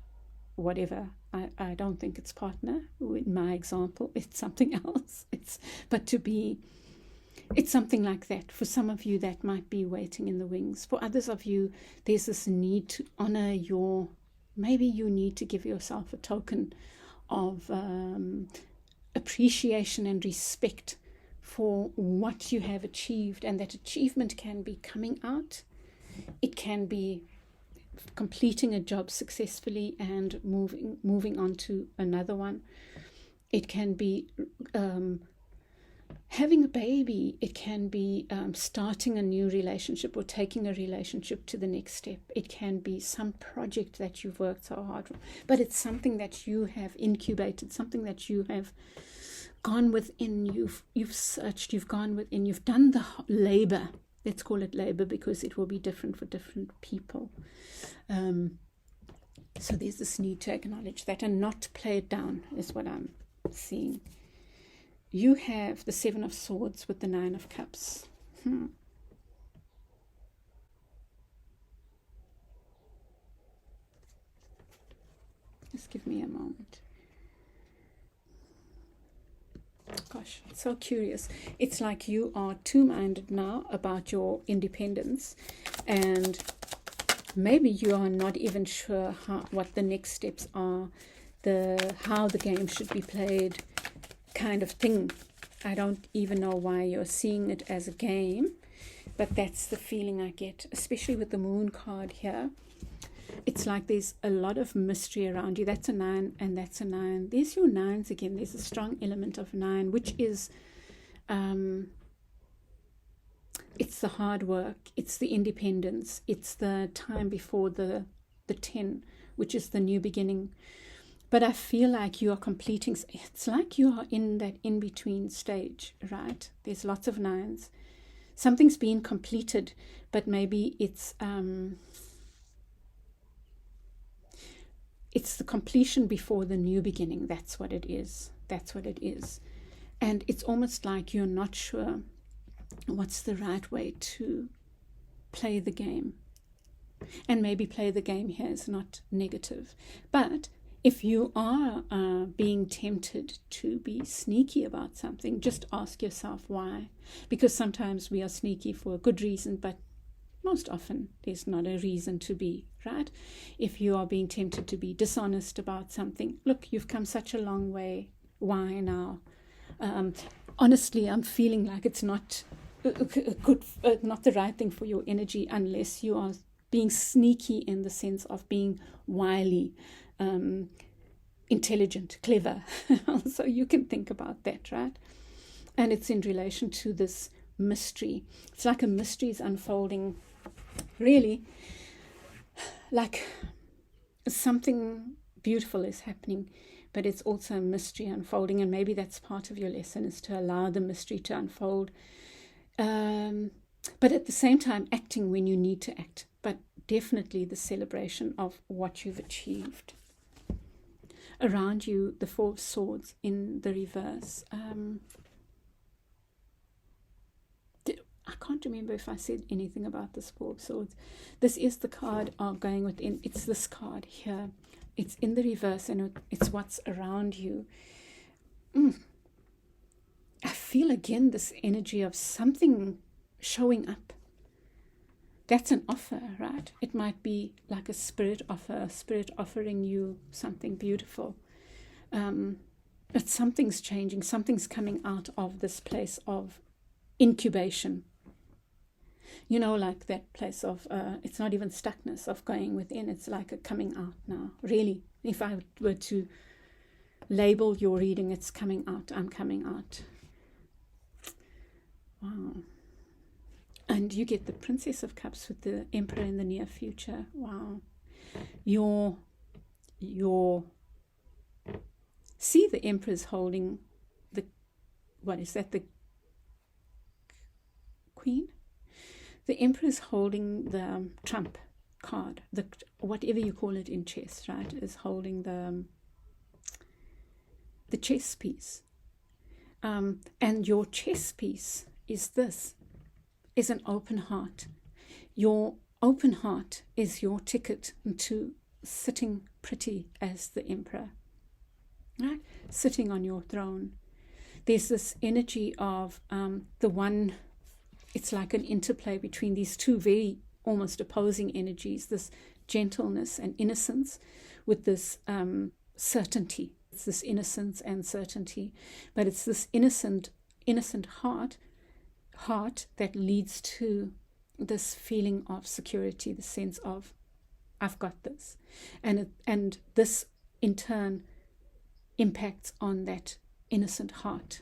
whatever. I don't think it's partner. In my example, it's something else. It's something like that. For some of you, that might be waiting in the wings. For others of you, there's this need to honor maybe you need to give yourself a token of appreciation and respect for what you have achieved. And that achievement can be coming out. It can be completing a job successfully and moving on to another one. It can be having a baby. It can be starting a new relationship or taking a relationship to the next step. It can be some project that you've worked so hard for, but it's something that you have incubated, something that you have gone within. You've searched, you've gone within, you've done the labor. Let's call it labor, because it will be different for different people. So there's this need to acknowledge that and not play it down, is what I'm seeing. You have the Seven of Swords with the Nine of Cups. Just give me a moment. Gosh, so curious. It's like you are two-minded now about your independence, and maybe you are not even sure what the next steps are, how the game should be played, kind of thing. I don't even know why you're seeing it as a game, but that's the feeling I get, especially with the Moon card here. It's like there's a lot of mystery around you. That's a 9 and that's a 9. There's your 9s again. There's a strong element of 9, which is it's the hard work, it's the independence, it's the time before the 10, which is the new beginning. But I feel like you are completing. It's like you are in that in-between stage, right? There's lots of 9s. Something's been completed, but maybe it's the completion before the new beginning. That's what it is. And it's almost like you're not sure what's the right way to play the game. And maybe play the game here is not negative. But if you are being tempted to be sneaky about something, just ask yourself why. Because sometimes we are sneaky for a good reason, but most often there's not a reason to be, right? If you are being tempted to be dishonest about something, look, you've come such a long way. Why now? Honestly, I'm feeling like it's not good, not the right thing for your energy, unless you are being sneaky in the sense of being wily, intelligent, clever. So you can think about that, right? And it's in relation to this mystery. It's like a mystery is unfolding, really, like something beautiful is happening, but it's also a mystery unfolding. And maybe that's part of your lesson, is to allow the mystery to unfold. But at the same time, acting when you need to act, but definitely the celebration of what you've achieved. Around you, the Four of Swords in the reverse. I can't remember if I said anything about this Four of Swords. This is the card of going within. It's this card here. It's in the reverse, and it's what's around you. I feel again this energy of something showing up. That's an offer, right? It might be like a spirit offer, a spirit offering you something beautiful. But something's changing, something's coming out of this place of incubation. You know, like that place of, it's not even stuckness of going within, it's like a coming out now. Really, if I were to label your reading, it's coming out, I'm coming out. Wow. And you get the Princess of Cups with the Emperor in the near future. Wow. See, the Emperor's holding the, what is that, the Queen? The Emperor's holding the trump card, the whatever you call it in chess, right, is holding the chess piece. And your chess piece is an open heart. Your open heart is your ticket to sitting pretty as the Emperor, right? Sitting on your throne. There's this energy of the one. It's like an interplay between these two very almost opposing energies, this gentleness and innocence with this certainty. It's this innocence and certainty, but it's this innocent heart that leads to this feeling of security, the sense of, I've got this. And this in turn impacts on that innocent heart.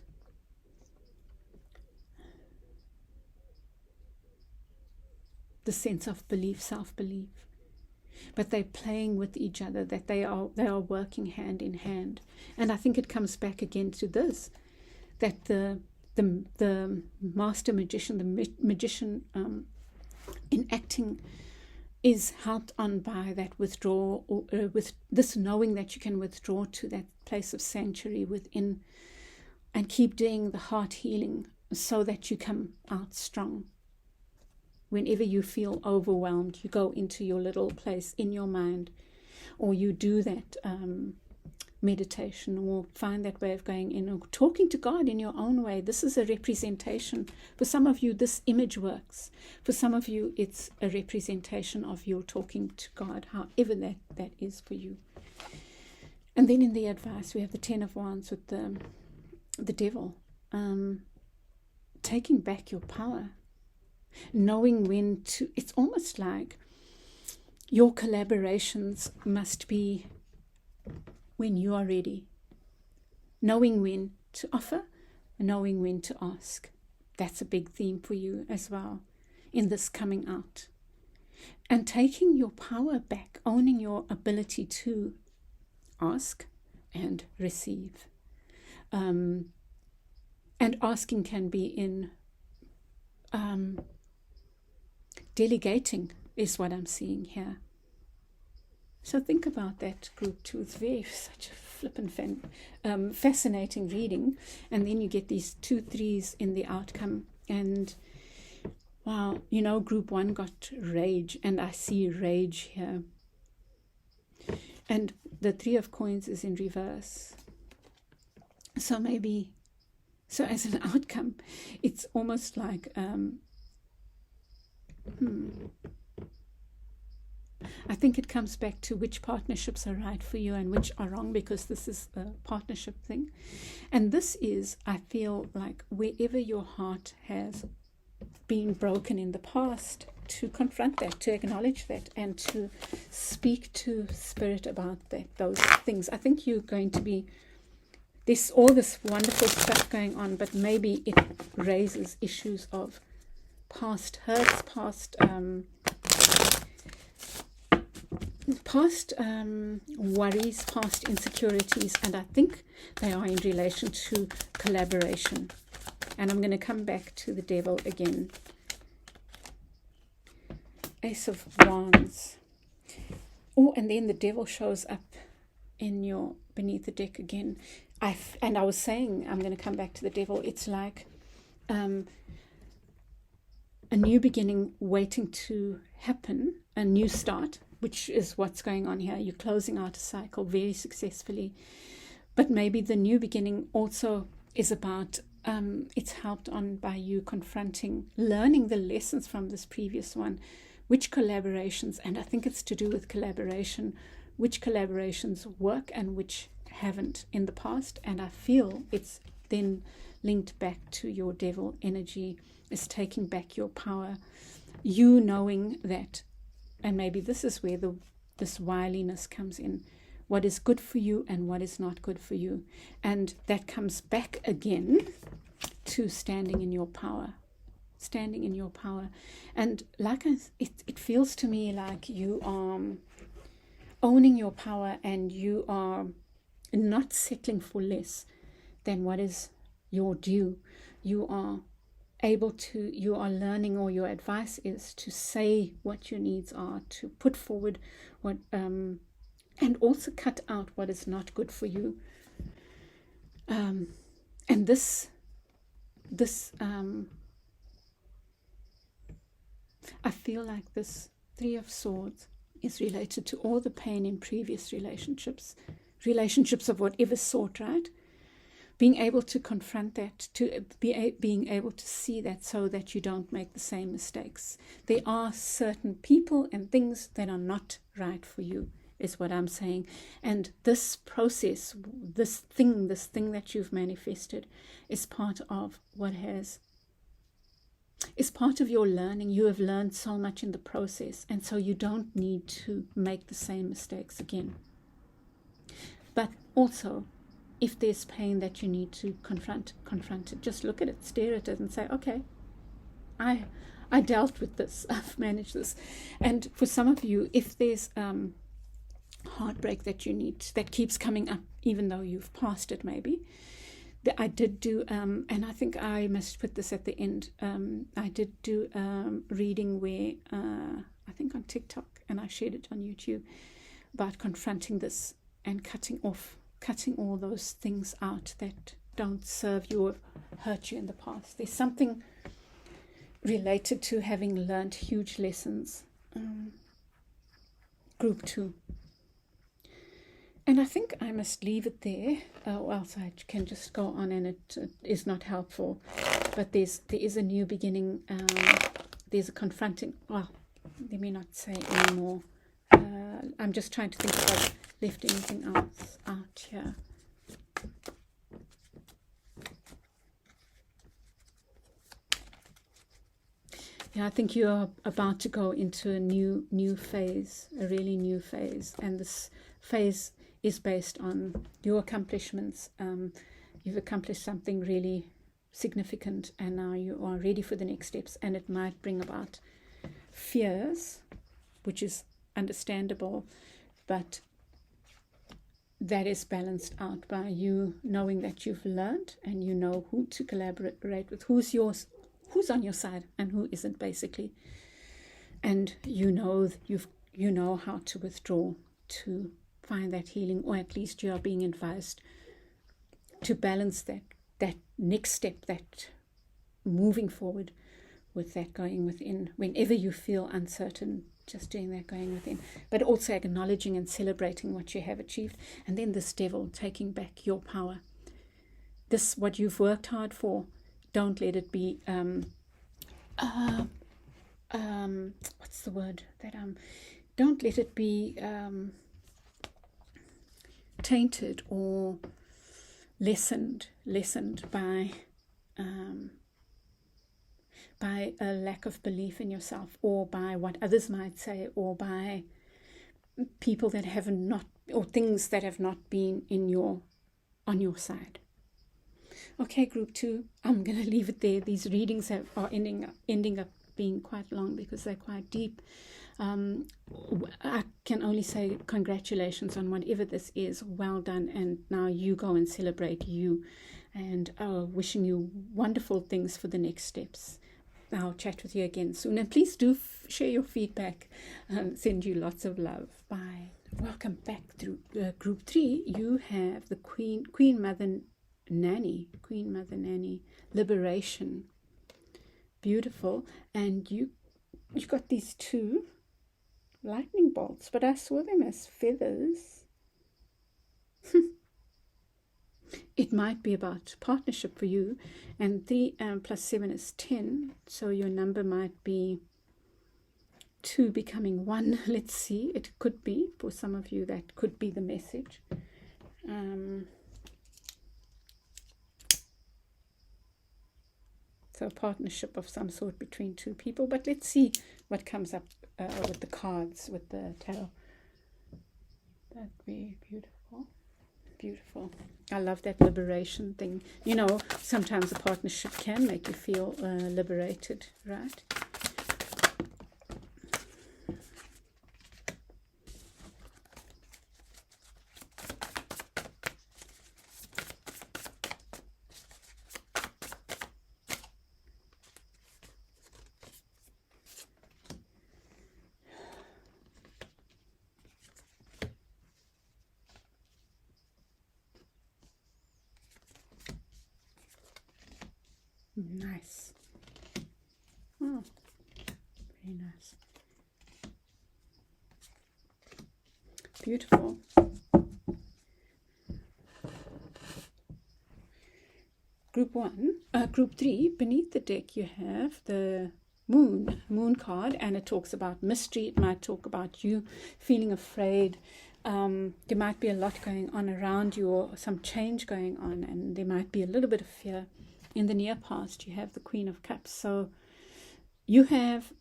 The sense of belief, self-belief. But they're playing with each other, that they are working hand in hand. And I think it comes back again to this, that the master magician, the magician in acting is helped on by that withdrawal, or with this knowing that you can withdraw to that place of sanctuary within and keep doing the heart healing so that you come out strong. Whenever you feel overwhelmed, you go into your little place in your mind, or you do that meditation, or find that way of going in, or talking to God in your own way. This is a representation. For some of you, this image works. For some of you, it's a representation of your talking to God, however that is for you. And then in the advice, we have the Ten of Wands with the Devil. Taking back your power. Knowing when to, it's almost like your collaborations must be when you are ready. Knowing when to offer, knowing when to ask. That's a big theme for you as well in this coming out. And taking your power back, owning your ability to ask and receive. And asking can be in delegating is what I'm seeing here. So think about that, group 2. It's such a flippin' fascinating reading. And then you get these 2 3s in the outcome. And wow, group 1 got rage, and I see rage here. And the 3 of Coins is in reverse. So as an outcome, it's almost like I think it comes back to which partnerships are right for you and which are wrong, because this is a partnership thing. And this is, I feel like, wherever your heart has been broken in the past, to confront that, to acknowledge that, and to speak to Spirit about those things. I think you're going to be, there's all this wonderful stuff going on, but maybe it raises issues of past hurts, past worries, past insecurities, and I think they are in relation to collaboration. And I'm going to come back to the devil again. Ace of Wands. Oh, and then the devil shows up in your beneath the deck again. And I was saying, I'm going to come back to the devil. It's like a new beginning waiting to happen, a new start, which is what's going on here. You're closing out a cycle very successfully. But maybe the new beginning also is about, it's helped on by you confronting, learning the lessons from this previous one, which collaborations, and I think it's to do with collaboration, which collaborations work and which haven't in the past. And I feel it's then linked back to your devil energy, is taking back your power, you knowing that. And maybe this is where this wiliness comes in. What is good for you and what is not good for you. And that comes back again to standing in your power. Standing in your power. And like it feels to me like you are owning your power, and you are not settling for less than what is your due. You are able to, you are learning, or your advice is to say what your needs are, to put forward what, and also cut out what is not good for you. And this, I feel like this Three of Swords is related to all the pain in previous relationships of whatever sort, right? Being able to confront that, to being able to see that, so that you don't make the same mistakes. There are certain people and things that are not right for you, is what I'm saying. And this process, this thing that you've manifested, is part of what is part of your learning. You have learned so much in the process, and so you don't need to make the same mistakes again. But also, if there's pain that you need to confront it. Just look at it, stare at it, and say, okay, I dealt with this, I've managed this. And for some of you, if there's heartbreak that you need, that keeps coming up, even though you've passed it maybe, I did do, and I think I must put this at the end, I did do reading where, I think on TikTok, and I shared it on YouTube, about confronting this and cutting all those things out that don't serve you or hurt you in the past. There's something related to having learned huge lessons. Group 2. And I think I must leave it there, or else I can just go on, and it is not helpful. But there is a new beginning. There's a confronting. Well, let me not say anymore. I'm just trying to think if I've left anything else out here. Yeah, I think you're about to go into a new phase, a really new phase, and this phase is based on your accomplishments. You've accomplished something really significant, and now you are ready for the next steps, and it might bring about fears, which is understandable, but that is balanced out by you knowing that you've learned, and you know who to collaborate with, who's on your side and who isn't, basically. And you know how to withdraw to find that healing, or at least you are being advised to balance that next step, that moving forward with that going within. Whenever you feel uncertain, just doing that going within, but also acknowledging and celebrating what you have achieved. And then this devil taking back your power. This, what you've worked hard for, don't let it be what's the word that don't let it be tainted or lessened by by a lack of belief in yourself, or by what others might say, or by people that have not, or things that have not been on your side. Okay, group 2, I'm going to leave it there. These readings are ending up being quite long because they're quite deep. I can only say congratulations on whatever this is. Well done. And now you go and celebrate you, and wishing you wonderful things for the next steps. I'll chat with you again soon. And please do share your feedback. Send you lots of love. Bye. Welcome back through group 3. You have the Queen Mother Nanny, Liberation. Beautiful. And you got these 2 lightning bolts, but I saw them as feathers. It might be about partnership for you, and 3 plus 7 is 10, so your number might be 2 becoming 1. Let's see, it could be, for some of you, that could be the message. So a partnership of some sort between 2 people, but let's see what comes up with the cards, with the tarot. That'd be beautiful. Beautiful. I love that liberation thing. You know, sometimes a partnership can make you feel liberated, right? Nice. Oh, very nice. Beautiful. Group 3, beneath the deck you have the moon card, and it talks about mystery. It might talk about you feeling afraid. There might be a lot going on around you, or some change going on, and there might be a little bit of fear. In the near past, you have the Queen of Cups. So you have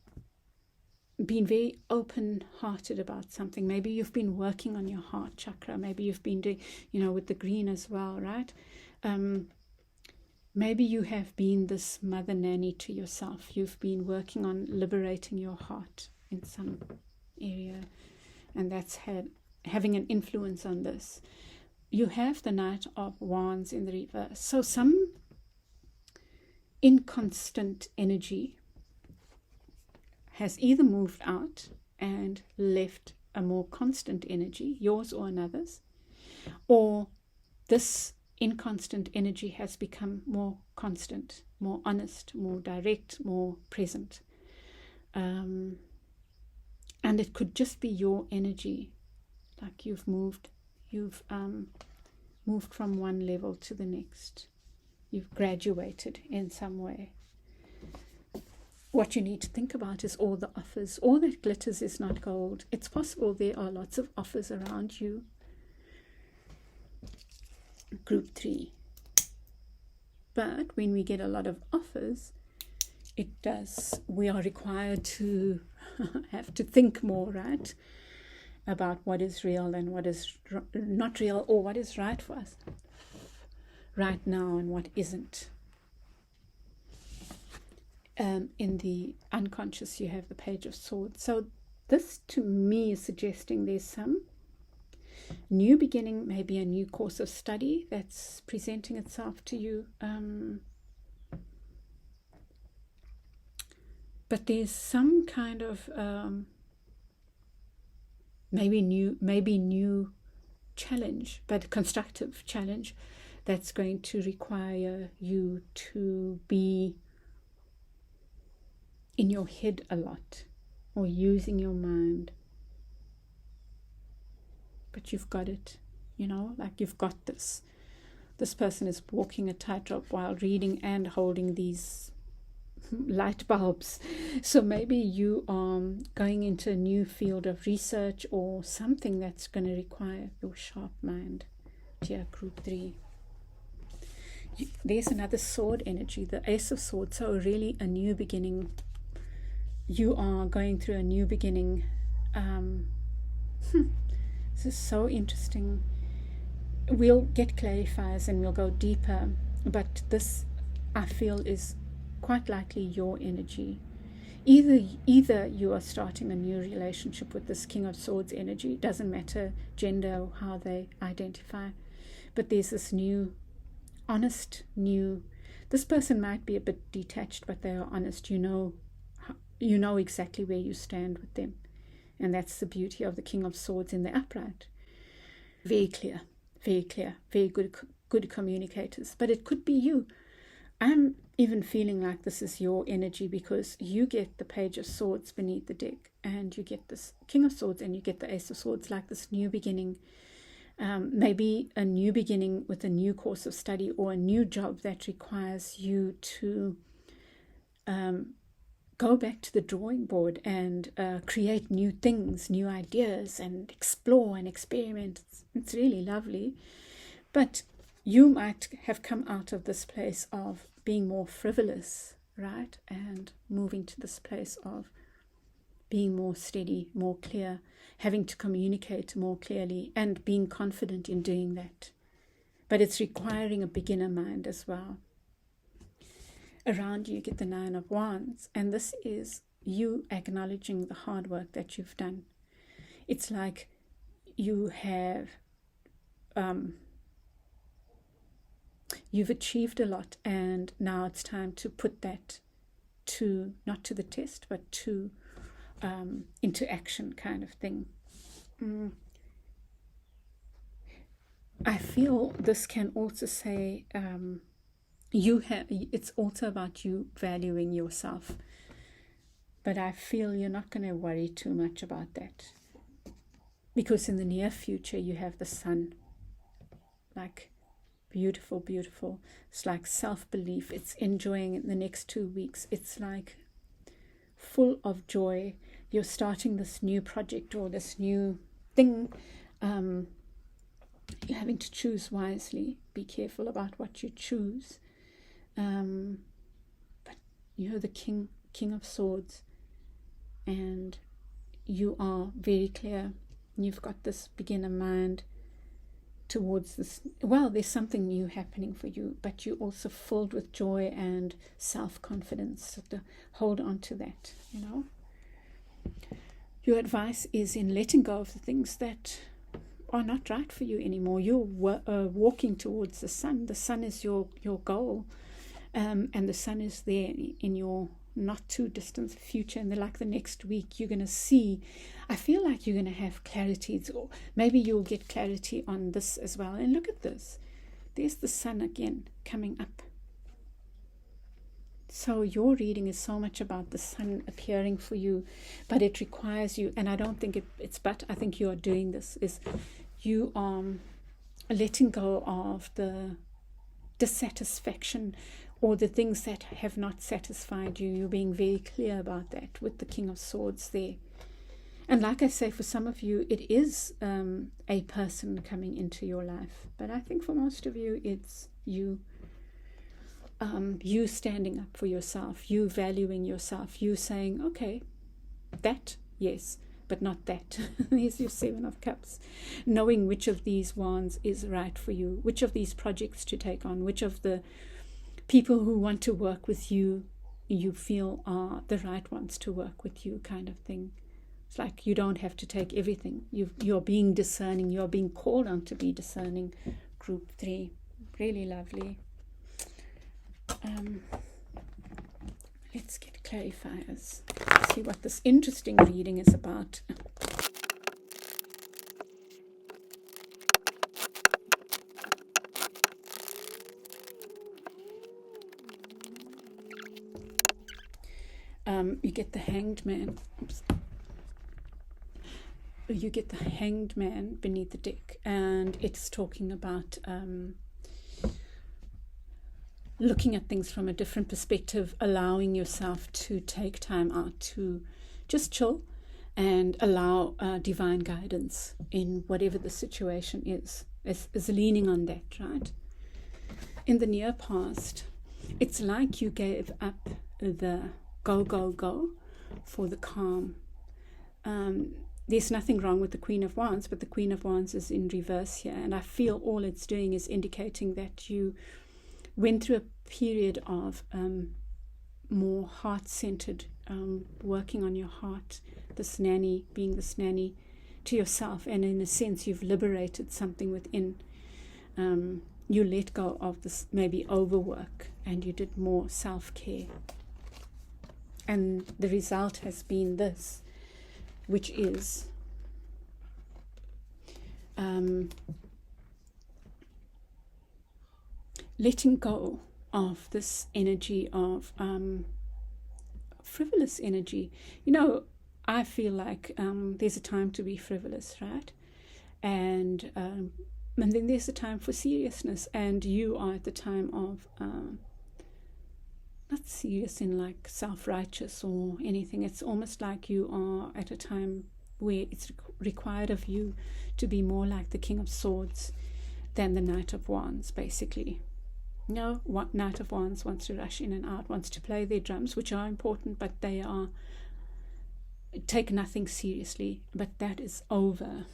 been very open-hearted about something. Maybe you've been working on your heart chakra. Maybe you've been doing, with the green as well, right? Maybe you have been this mother nanny to yourself. You've been working on liberating your heart in some area, and that's having an influence on this. You have the Knight of Wands in the reverse. So some inconstant energy has either moved out and left a more constant energy, yours or another's, or this inconstant energy has become more constant, more honest, more direct, more present. And it could just be your energy, like you've moved from one level to the next. You've graduated in some way. What you need to think about is all the offers. All that glitters is not gold. It's possible there are lots of offers around you. Group 3. But when we get a lot of offers, we are required to have to think more, right? About what is real and what is not real, or what is right for us right now and what isn't. In the unconscious, you have the Page of Swords. So this, to me, is suggesting there's some new beginning, maybe a new course of study that's presenting itself to you. But there's some kind of maybe new challenge, but constructive challenge, that's going to require you to be in your head a lot, or using your mind. But you've got it, like you've got this. This person is walking a tightrope while reading and holding these light bulbs. So maybe you are going into a new field of research, or something that's going to require your sharp mind, dear Group 3. there's another sword energy, the Ace of Swords. So really a new beginning. You are going through a new beginning. This is so interesting. We'll get clarifiers and we'll go deeper, but this, I feel, is quite likely your energy. Either you are starting a new relationship with this King of Swords energy. It doesn't matter gender or how they identify, but there's this new, honest, new. This person might be a bit detached, but they are honest. You know exactly where you stand with them, and that's the beauty of the King of Swords in the upright. Very clear, very good communicators. But it could be you. I'm even feeling like this is your energy, because you get the Page of Swords beneath the deck, and you get this King of Swords, and you get the Ace of Swords, like this new beginning. Maybe a new beginning with a new course of study or a new job that requires you to go back to the drawing board and create new things, new ideas, and explore and experiment. It's really lovely. But you might have come out of this place of being more frivolous, right? And moving to this place of being more steady, more clear, having to communicate more clearly and being confident in doing that. But it's requiring a beginner mind as well. Around you get the Nine of Wands, and this is you acknowledging the hard work that you've done. It's like you have you've achieved a lot, and now it's time to put that to, not to the test, but to into action, kind of thing. I feel this can also say it's also about you valuing yourself, but I feel you're not going to worry too much about that, because in the near future you have the Sun. Like beautiful. It's like self-belief. It's enjoying the next 2 weeks. It's like full of joy. You're starting this new project or this new thing. You're having to choose wisely. Be careful about what you choose. But you're the King of Swords, and you are very clear. You've got this beginner mind towards this. Well, there's something new happening for you, but you're also filled with joy and self-confidence. So to hold on to that, Your advice is in letting go of the things that are not right for you anymore. You're walking towards the Sun. The Sun is your goal, and the Sun is there in your not too distant future. And like the next week, you're going to see, I feel like you're going to have clarity, or maybe you'll get clarity on this as well. And look at this. There's the Sun again coming up. So your reading is so much about the Sun appearing for you, but it requires you, and I don't think I think you are doing this, is you are letting go of the dissatisfaction or the things that have not satisfied you. You're being very clear about that with the King of Swords there. And like I say, for some of you, it is a person coming into your life. But I think for most of you, it's you. You standing up for yourself, you valuing yourself, you saying, okay, that, yes, but not that. Here's your Seven of Cups. Knowing which of these wands is right for you, which of these projects to take on, which of the people who want to work with you, you feel are the right ones to work with you, kind of thing. It's like you don't have to take everything. You're being discerning. You're being called on to be discerning. Group 3. Really lovely. Let's get clarifiers. Let's see what this interesting reading is about. You get the Hanged Man. Oops. You get the Hanged Man beneath the deck, and it's talking about looking at things from a different perspective, allowing yourself to take time out to just chill and allow divine guidance in whatever the situation is leaning on that, right? in the near past, it's like you gave up the go, go, go for the calm. There's nothing wrong with the Queen of Wands, but the Queen of Wands is in reverse here. And I feel all it's doing is indicating that you went through a period of more heart-centered, working on your heart, this nanny, being this nanny to yourself. And in a sense, you've liberated something within. You let go of this maybe overwork and you did more self-care. And the result has been this, which is letting go of this energy of frivolous energy. You know, I feel like there's a time to be frivolous, right? And then there's a time for seriousness, and you are at the time of not serious in like self-righteous or anything. It's almost like you are at a time where it's required of you to be more like the King of Swords than the Knight of Wands, basically. No, what Knight of Wands wants to rush in and out, wants to play their drums, which are important, but they are, take nothing seriously. But that is over.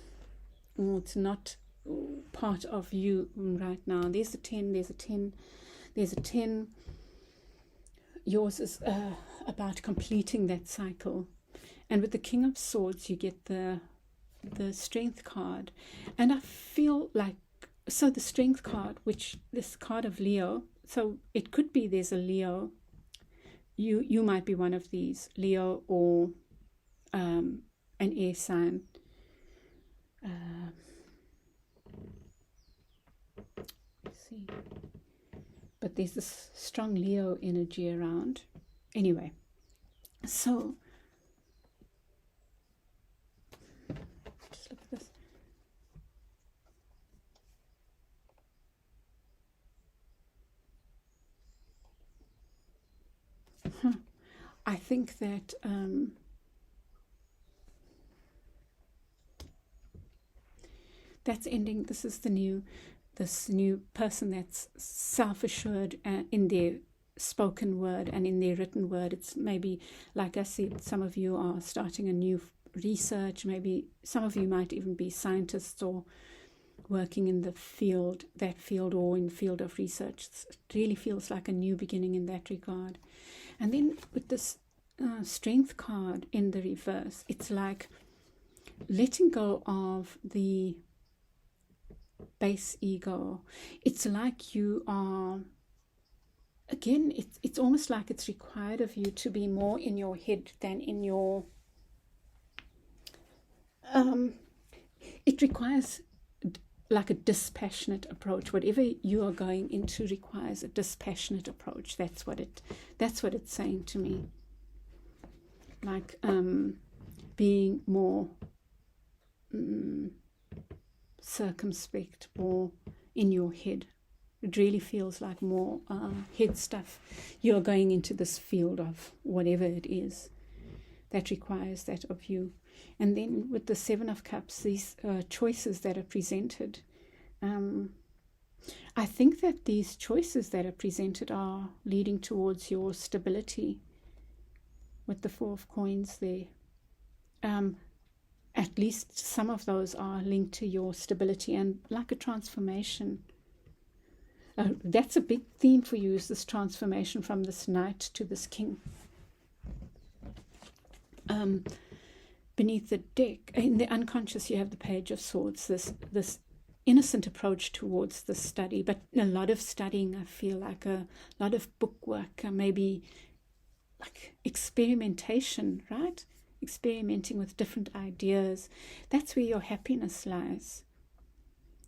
Or it's not part of you right now. There's a 10, there's a 10, there's a 10. Yours is about completing that cycle. And with the King of Swords, you get the Strength card. And I feel like, so the Strength card, which this card of Leo, so it could be there's a Leo. You might be one of these, Leo or an air sign. Let's see. But there's this strong Leo energy around. Anyway, so just look at this. I think that that's ending. This is this new person that's self-assured in their spoken word and in their written word. It's maybe, like I said, some of you are starting a new research. Maybe some of you might even be scientists or working in that field or in the field of research. It really feels like a new beginning in that regard. And then with this Strength card in the reverse, it's like letting go of the base ego. It's like you are, again, it's almost like it's required of you to be more in your head than in your it requires like a dispassionate approach. Whatever you are going into requires a dispassionate approach. That's what it's saying to me. Like being more circumspect, more in your head. It really feels like more head stuff. You're going into this field of whatever it is that requires that of you. And then with the Seven of Cups, these choices that are presented, I think that these choices that are presented are leading towards your stability. With the Four of Coins there, at least some of those are linked to your stability and like a transformation. That's a big theme for you, is this transformation from this Knight to this King. Beneath the deck, in the unconscious, you have the Page of Swords, this innocent approach towards the study, but a lot of studying, I feel like a lot of book work, maybe like experimentation, right? Experimenting with different ideas. That's where your happiness lies.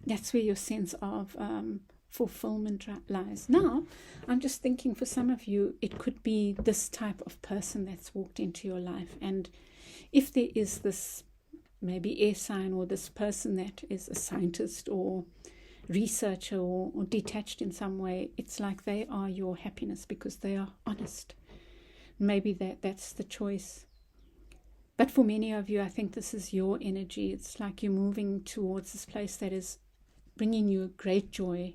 That's where your sense of fulfillment lies. Now, I'm just thinking for some of you, it could be this type of person that's walked into your life. And if there is this maybe air sign or this person that is a scientist or researcher or detached in some way, it's like they are your happiness because they are honest. Maybe that's the choice. But for many of you, I think this is your energy. It's like you're moving towards this place that is bringing you great joy.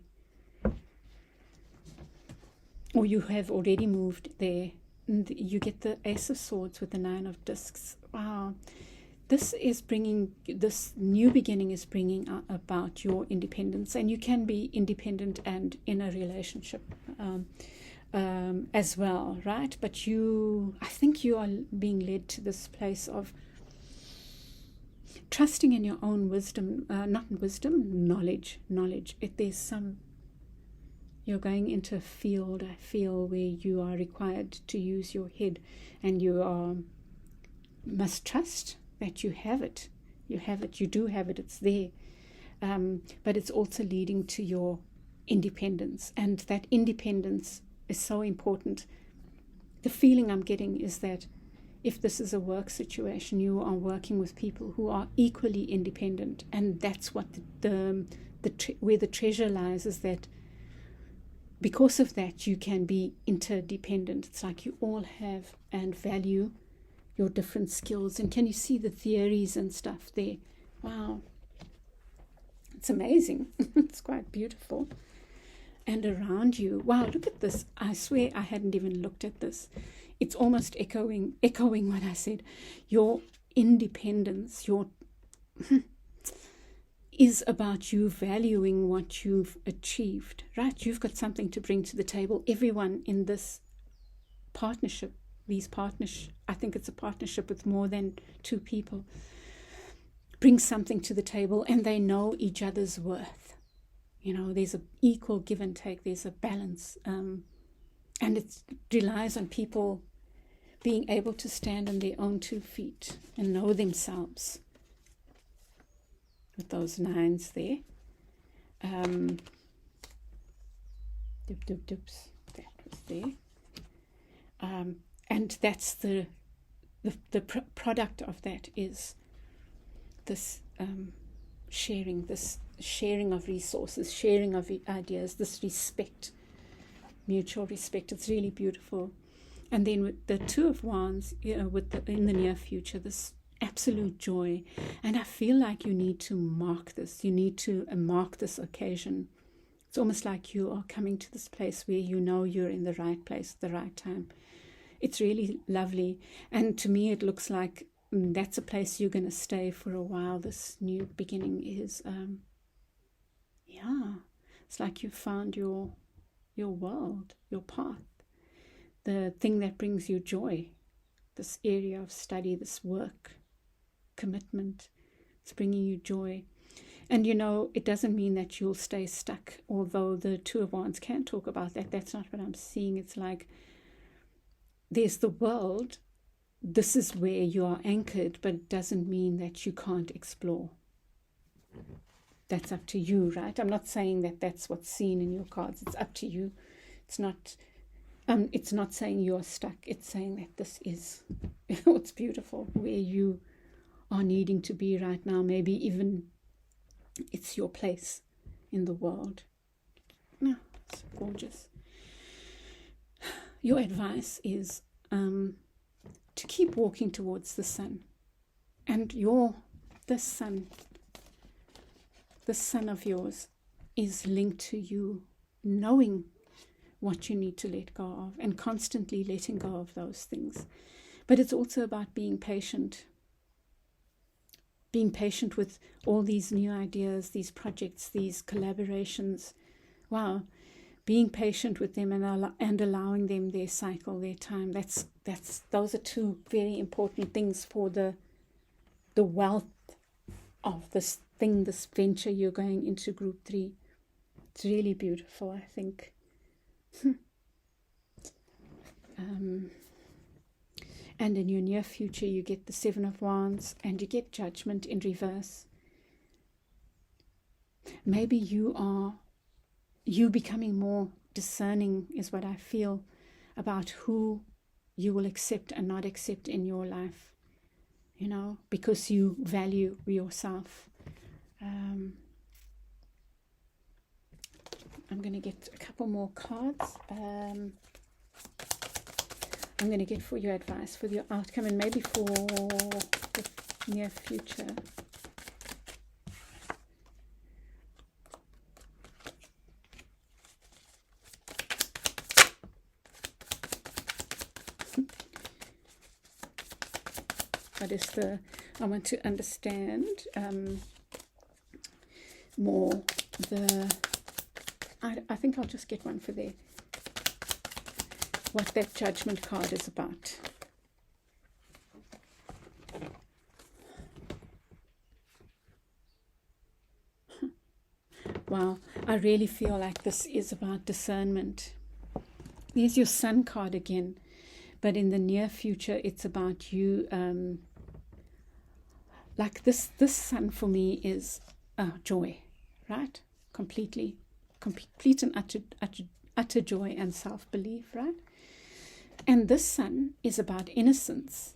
or you have already moved there. And you get the Ace of Swords with the Nine of Discs. Wow. This new beginning is bringing about your independence, and you can be independent and in a relationship as well, right? But I think you are being led to this place of trusting in your own wisdom, knowledge. You're going into a field, I feel, where you are required to use your head, and you must trust that you have it. You do have it, it's there. But it's also leading to your independence, and that independence is so important. The feeling I'm getting is that if this is a work situation, you are working with people who are equally independent, and that's what where the treasure lies, is that because of that you can be interdependent. It's like you all have and value your different skills. And can you see the theories and stuff there? Wow, it's amazing. It's quite beautiful. And around you, wow, look at this. I swear I hadn't even looked at this. It's almost echoing what I said. Your independence, is about you valuing what you've achieved, right? You've got something to bring to the table. Everyone in this partnership, I think it's a partnership with more than two people, brings something to the table, and they know each other's worth. There's an equal give and take. There's a balance, and it relies on people being able to stand on their own 2 feet and know themselves. With those 9s there, that was there, and that's the product of that is this sharing of resources, sharing of ideas, this respect, mutual respect. It's really beautiful. And then with the Two of Wands, in the near future, this absolute joy. And I feel like you need to mark this. You need to mark this occasion. It's almost like you are coming to this place where you know you're in the right place at the right time. It's really lovely. And to me, it looks like that's a place you're going to stay for a while. This new beginning is, it's like you found your world, your path, the thing that brings you joy, this area of study, this work, commitment. It's bringing you joy. And it doesn't mean that you'll stay stuck, although the Two of Wands can talk about that. That's not what I'm seeing. It's like there's the world. This is where you are anchored, but it doesn't mean that you can't explore. That's up to you, right? I'm not saying that that's what's seen in your cards. It's up to you. It's not saying you're stuck. It's saying that this is what's beautiful, where you are needing to be right now. Maybe even it's your place in the world. No, it's gorgeous. Your advice is to keep walking towards the sun. And this sun of yours is linked to you knowing what you need to let go of and constantly letting go of those things. But it's also about being patient with all these new ideas, these projects, these collaborations. Wow, being patient with them and allowing them their cycle, their time. Those are two very important things for the wealth of this thing, this venture you're going into, Group 3. It's really beautiful, I think. And in your near future, you get the Seven of Wands and you get Judgment in reverse. Maybe you becoming more discerning is what I feel about who you will accept and not accept in your life, because you value yourself. I'm going to get a couple more cards. I'm going to get for your advice, for your outcome, and maybe for the near future. I want to understand more I think I'll just get one for there, what that Judgment card is about. Wow, I really feel like this is about discernment. There's your Sun card again, but in the near future, it's about you. Like this Sun for me is joy, right? Complete and utter joy and self-belief, right? And this Sun is about innocence,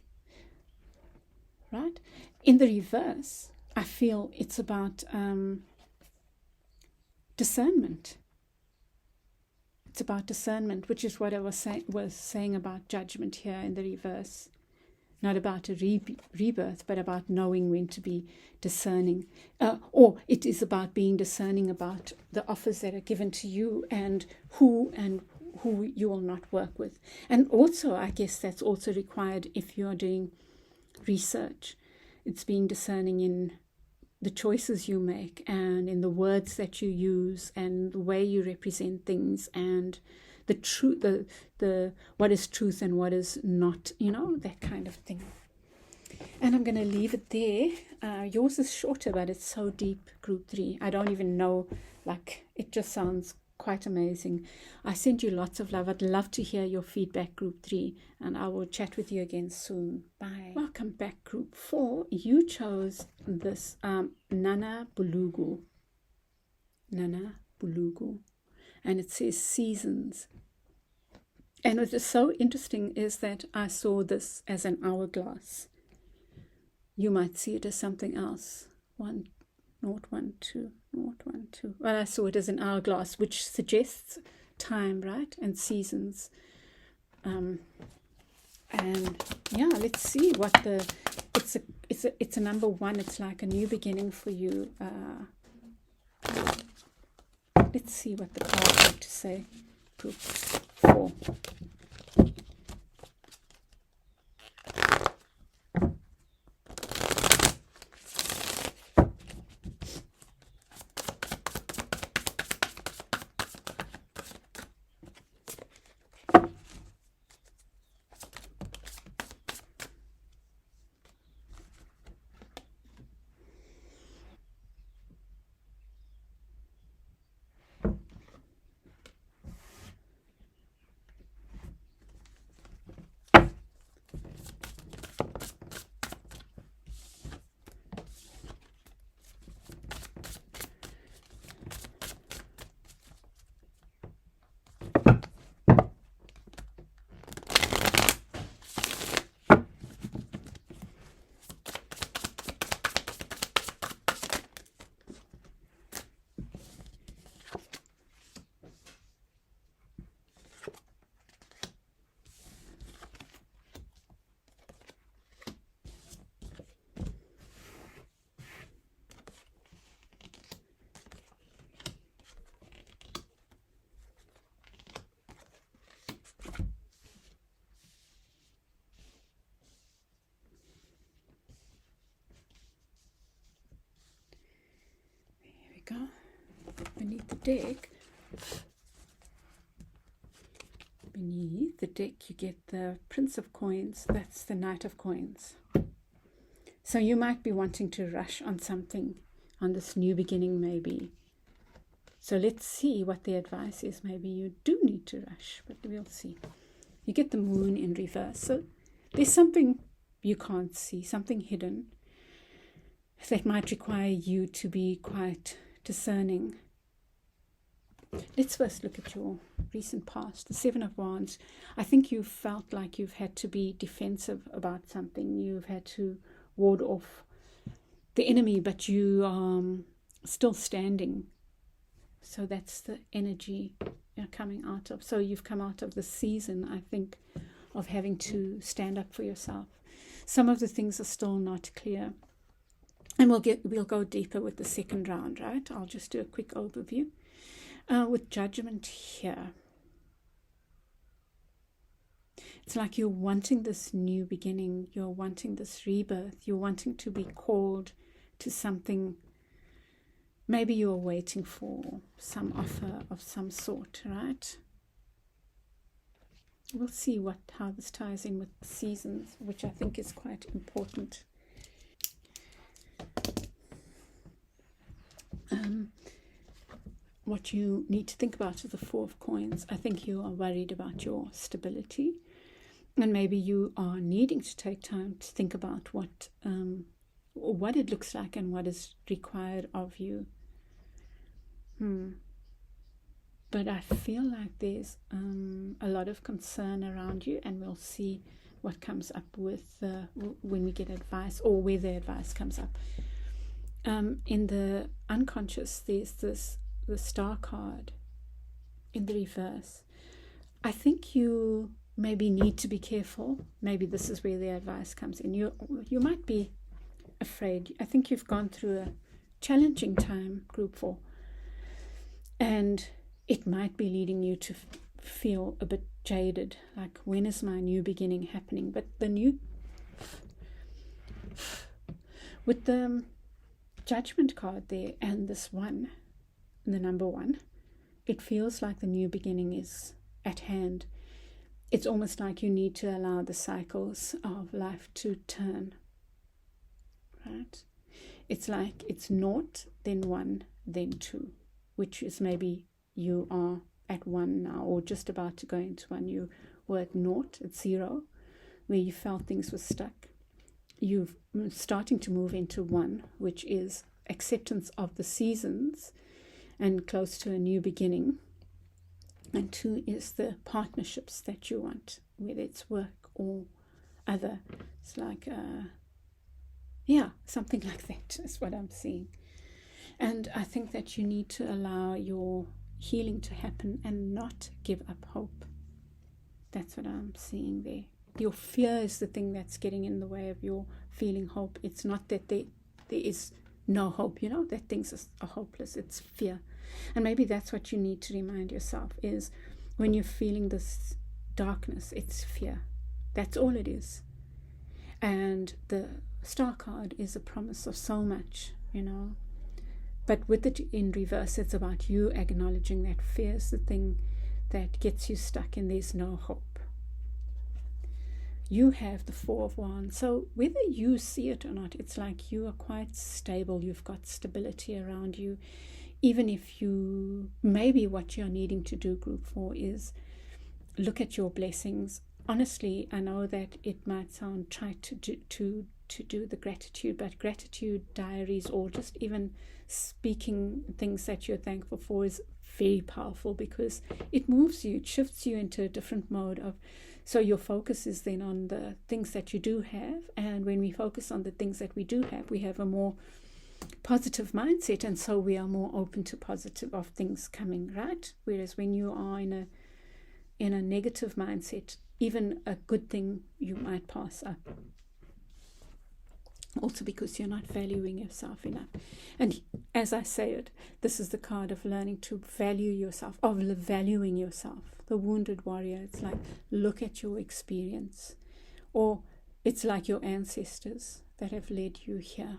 right? In the reverse, I feel it's about discernment. It's about discernment, which is what I was saying about judgment here in the reverse. Not about a rebirth, but about knowing when to be discerning. Or it is about being discerning about the offers that are given to you and who you will not work with. And also, I guess that's also required if you are doing research. It's being discerning in the choices you make and in the words that you use and the way you represent things and the truth, the what is truth and what is not, that kind of thing. And I'm going to leave it there. Yours is shorter, but it's so deep, group 3. I don't even know, it just sounds quite amazing. I send you lots of love. I'd love to hear your feedback, group 3, and I will chat with you again soon. Bye. Welcome back, group 4. You chose this Nana Buluku. And it says seasons. And what is so interesting is that I saw this as an hourglass. You might see it as something else. 1, 0, 1, 2, 0, 1, 2. Well, I saw it as an hourglass, which suggests time, right? And seasons. And yeah, let's see what it's a number 1. It's like a new beginning for you. Let's see what the cards have to say. Group 4. Go beneath the deck. Beneath the deck you get the Prince of Coins. That's the Knight of Coins. So you might be wanting to rush on something, on this new beginning maybe. So let's see what the advice is. Maybe you do need to rush, but we'll see. You get the Moon in reverse. So there's something you can't see, something hidden that might require you to be quite discerning. Let's first look at your recent past. The 7 of Wands. I think you've felt like you've had to be defensive about something. You've had to ward off the enemy, but you are still standing. So that's the energy you're coming out of. So you've come out of the season, I think, of having to stand up for yourself. Some of the things are still not clear. And we'll go deeper with the second round, right? I'll just do a quick overview. With Judgment here. It's like you're wanting this new beginning. You're wanting this rebirth. You're wanting to be called to something. Maybe you're waiting for some offer of some sort, right? We'll see how this ties in with the seasons, which I think is quite important. What you need to think about is the Four of Coins. I think you are worried about your stability, and maybe you are needing to take time to think about what it looks like and what is required of you. But I feel like there's a lot of concern around you, and we'll see what comes up with when we get advice, or where the advice comes up. In the unconscious, there's the Star card in the reverse. I think you maybe need to be careful. Maybe this is where the advice comes in. You might be afraid. I think you've gone through a challenging time, Group 4, and it might be leading you to feel a bit jaded, like, when is my new beginning happening? But with the Judgment card there and this one, the number 1, it feels like the new beginning is at hand. It's almost like you need to allow the cycles of life to turn, right? It's like it's 0, then 1, then 2, which is maybe you are at 1 now, or just about to go into 1. You were at 0, at 0, where you felt things were stuck. You're starting to move into 1, which is acceptance of the seasons and close to a new beginning. And 2 is the partnerships that you want, whether it's work or other. It's like, something like that is what I'm seeing. And I think that you need to allow your healing to happen and not give up hope. That's what I'm seeing there. Your fear is the thing that's getting in the way of your feeling hope. It's not that there is no hope, that things are hopeless. It's fear. And maybe that's what you need to remind yourself, is when you're feeling this darkness, it's fear. That's all it is. And the Star card is a promise of so much, But with it in reverse, it's about you acknowledging that fear is the thing that gets you stuck and there's no hope. You have the Four of Wands. So whether you see it or not, it's like you are quite stable. You've got stability around you. Even if maybe what you're needing to do, Group 4, is look at your blessings. Honestly, I know that it might sound trite to do the gratitude, but gratitude diaries, or just even speaking things that you're thankful for, is very powerful, because it moves you, it shifts you into a different mode of. So your focus is then on the things that you do have, and when we focus on the things that we do have, we have a more positive mindset, and so we are more open to positive of things coming, right? Whereas when you are in a negative mindset, even a good thing you might pass up. Also because you're not valuing yourself enough. And as I say it, this is the card of learning to value yourself, of valuing yourself. The wounded warrior, it's like, look at your experience. Or it's like your ancestors that have led you here.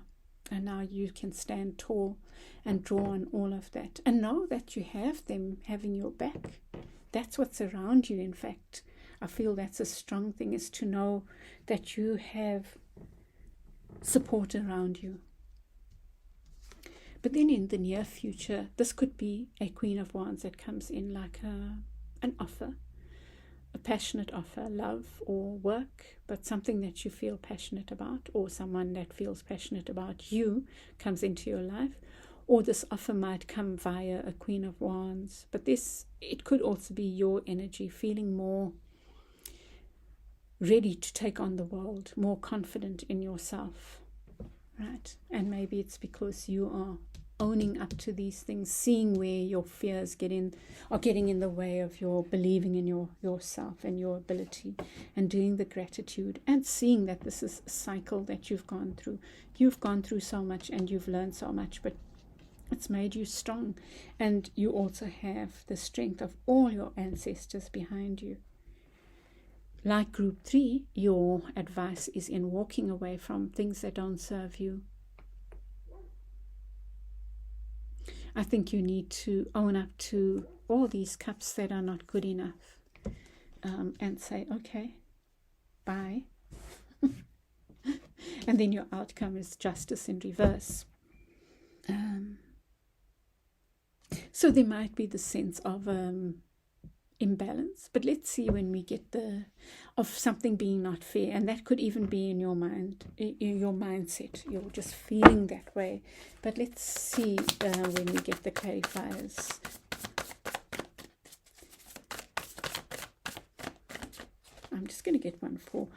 And now you can stand tall and draw on all of that. And know that you have them having your back. That's what's around you, in fact. I feel that's a strong thing, is to know that you have support around you. But then in the near future, this could be a Queen of Wands that comes in like an offer, a passionate offer, love or work, but something that you feel passionate about, or someone that feels passionate about you comes into your life. Or this offer might come via a Queen of Wands, but it could also be your energy, feeling more ready to take on the world, more confident in yourself, right? And maybe it's because you are owning up to these things, seeing where your fears are getting in the way of your believing in yourself and your ability, and doing the gratitude, and seeing that this is a cycle that you've gone through. You've gone through so much and you've learned so much, but it's made you strong, and you also have the strength of all your ancestors behind you. like group 3, your advice is in walking away from things that don't serve you. I think you need to own up to all these cups that are not good enough, and say, okay, bye. And then your outcome is justice in reverse. So there might be the sense of imbalance, but let's see when we get of something being not fair, and that could even be in your mind, in your mindset. You're just feeling that way. But let's see when we get the clarifiers. I'm just going to get one for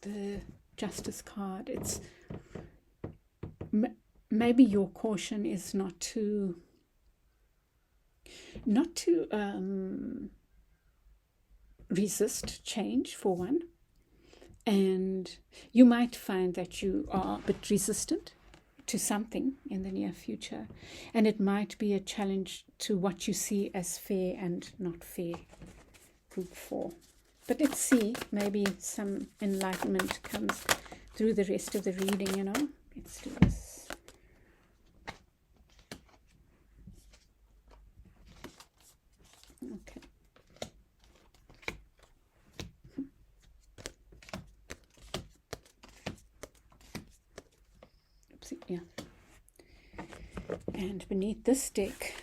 the Justice card. It's maybe your caution is not to resist change, for one, and you might find that you are a bit resistant to something in the near future, and it might be a challenge to what you see as fair and not fair, group 4. But let's see, maybe some enlightenment comes through the rest of the reading, Let's do this. Okay. Oopsie, yeah. And beneath this deck,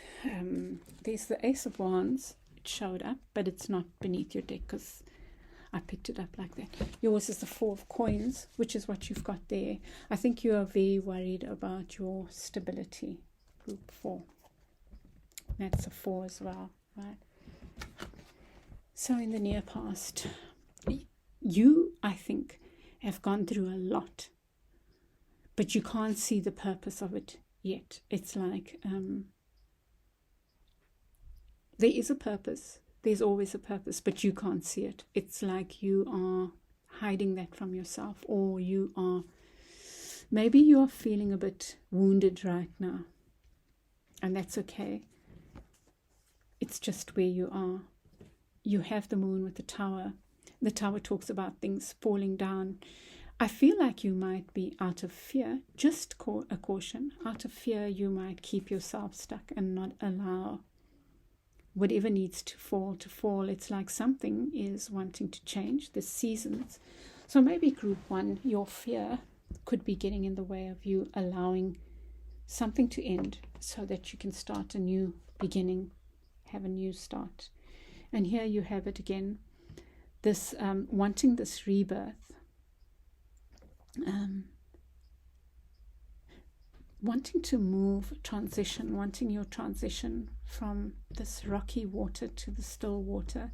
there's the Ace of Wands. It showed up, but it's not beneath your deck because I picked it up like that. Yours is the 4 of Coins, which is what you've got there. I think you are very worried about your stability, group 4. That's a 4 as well, right? So in the near past, you, I think, have gone through a lot, but you can't see the purpose of it yet. It's like there is a purpose. There's always a purpose, but you can't see it. It's like you are hiding that from yourself, or maybe you are feeling a bit wounded right now, and that's okay. It's just where you are. You have the moon with the tower. The tower talks about things falling down. I feel like you might be out of fear, just a caution. Out of fear, you might keep yourself stuck and not allow whatever needs to fall. It's like something is wanting to change the seasons. So maybe group 1, your fear could be getting in the way of you allowing something to end so that you can start a new beginning, have a new start. And here you have it again, this wanting this rebirth, wanting to move, transition, wanting your transition from this rocky water to the still water.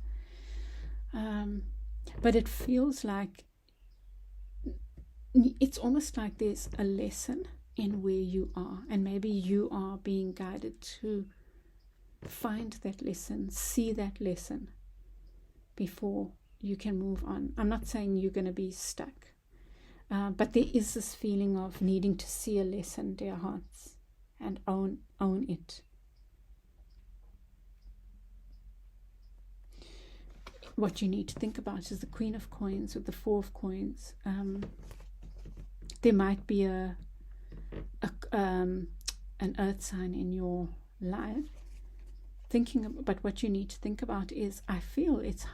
But it feels like it's almost like there's a lesson in where you are, and maybe you are being guided to find that lesson, see that lesson before you can move on. I'm not saying you're going to be stuck, but there is this feeling of needing to see a lesson, dear hearts, and own it. What you need to think about is the Queen of Coins with the 4 of Coins. There might be an earth sign in your life. But what you need to think about is, I feel it's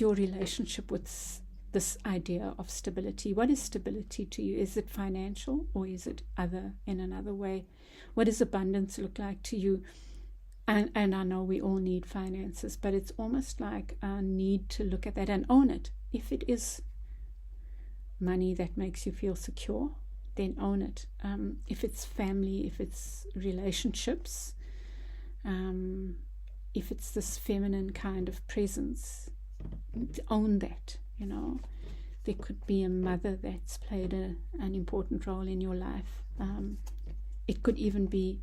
your relationship with this idea of stability. What is stability to you? Is it financial, or is it other, in another way? What does abundance look like to you? And I know we all need finances, but it's almost like a need to look at that and own it. If it is money that makes you feel secure, then own it. If it's family, if it's relationships, if it's this feminine kind of presence, own that. There could be a mother that's played an important role in your life. It could even be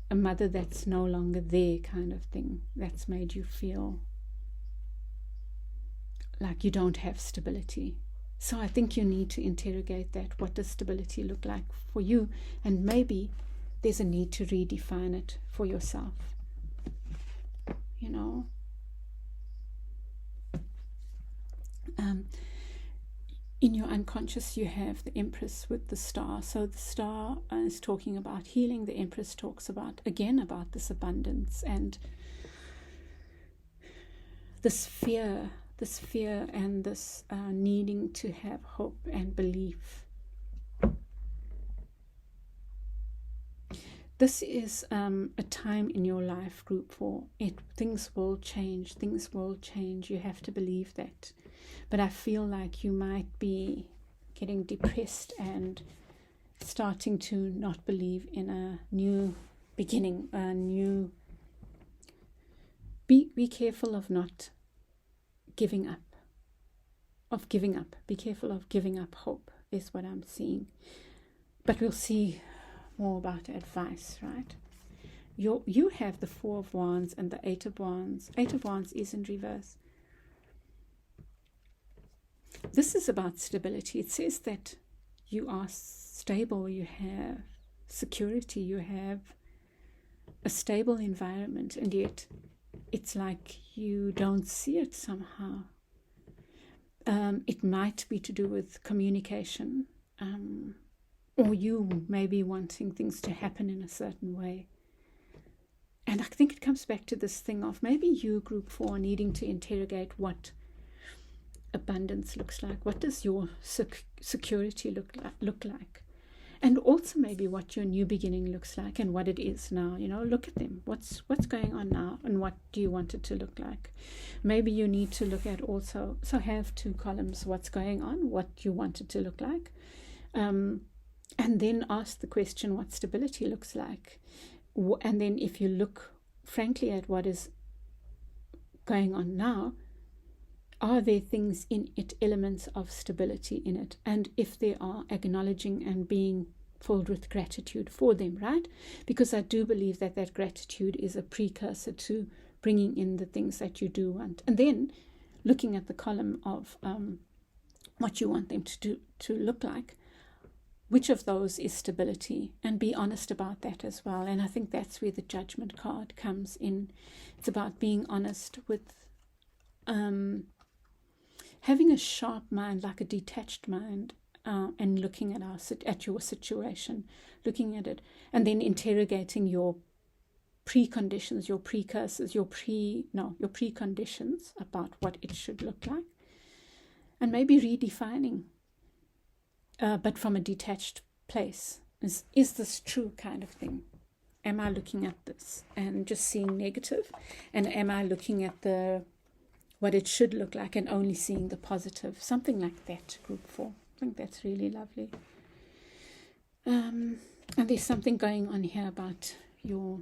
a mother that's no longer there, kind of thing, that's made you feel like you don't have stability. So I think you need to interrogate that. What does stability look like for you? And maybe there's a need to redefine it for yourself. In your unconscious, you have the Empress with the star. So the star is talking about healing. The Empress talks about, again, about this abundance and this fear and this needing to have hope and belief. This is a time in your life, Group 4. Things will change. Things will change. You have to believe that. But I feel like you might be getting depressed and starting to not believe in a new beginning, a new... Be careful of not giving up. Be careful of giving up hope, is what I'm seeing. But we'll see more about advice, right? You have the Four of Wands and the Eight of Wands. Eight of Wands is in reverse. This is about stability. It says that you are stable, you have security, you have a stable environment, and yet it's like you don't see it somehow. It might be to do with communication, or you may be wanting things to happen in a certain way. And I think it comes back to this thing of maybe you, Group 4, needing to interrogate what abundance looks like. What does your security look like? And also maybe what your new beginning looks like and what it is now. Look at them. What's going on now and what do you want it to look like? Maybe you need to look at also, so have two columns, what's going on, what you want it to look like. And then ask the question what stability looks like. And then if you look frankly at what is going on now, are there things in it, elements of stability in it? And if there are, acknowledging and being filled with gratitude for them, right? Because I do believe that gratitude is a precursor to bringing in the things that you do want. And then looking at the column of what you want them to look like, which of those is stability, and be honest about that as well. And I think that's where the Judgment card comes in. It's about being honest with having a sharp mind, like a detached mind, and looking at your situation, looking at it, and then interrogating your preconditions, your precursors, your preconditions about what it should look like, and maybe redefining, but from a detached place. Is this true kind of thing? Am I looking at this and just seeing negative? And am I looking at what it should look like and only seeing the positive? Something like that, Group 4. I think that's really lovely. And there's something going on here about your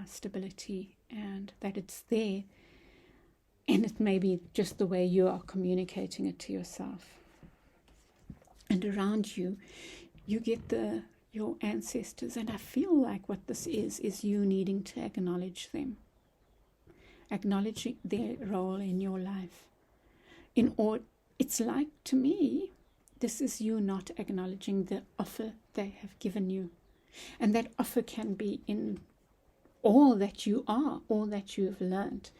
stability, and that it's there, and it may be just the way you are communicating it to yourself. And around you, you get your ancestors, and I feel like what this is you needing to acknowledge them, acknowledging their role in your life. It's like, to me, this is you not acknowledging the offer they have given you, and that offer can be in all that you are, all that you have learned,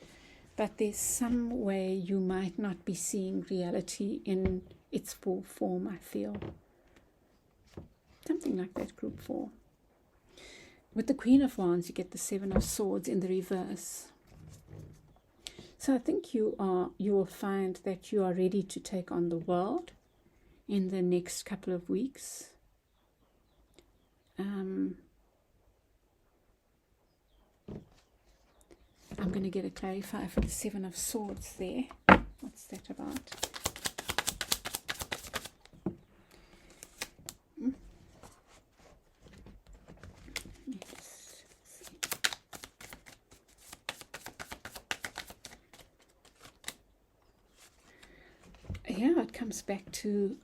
but there's some way you might not be seeing reality in its full form, I feel. Something like that, Group 4. With the Queen of Wands, you get the Seven of Swords in the reverse. So I think you will find that you are ready to take on the world in the next couple of weeks. I'm going to get a clarifier for the Seven of Swords there. What's that about? Yeah, it comes back to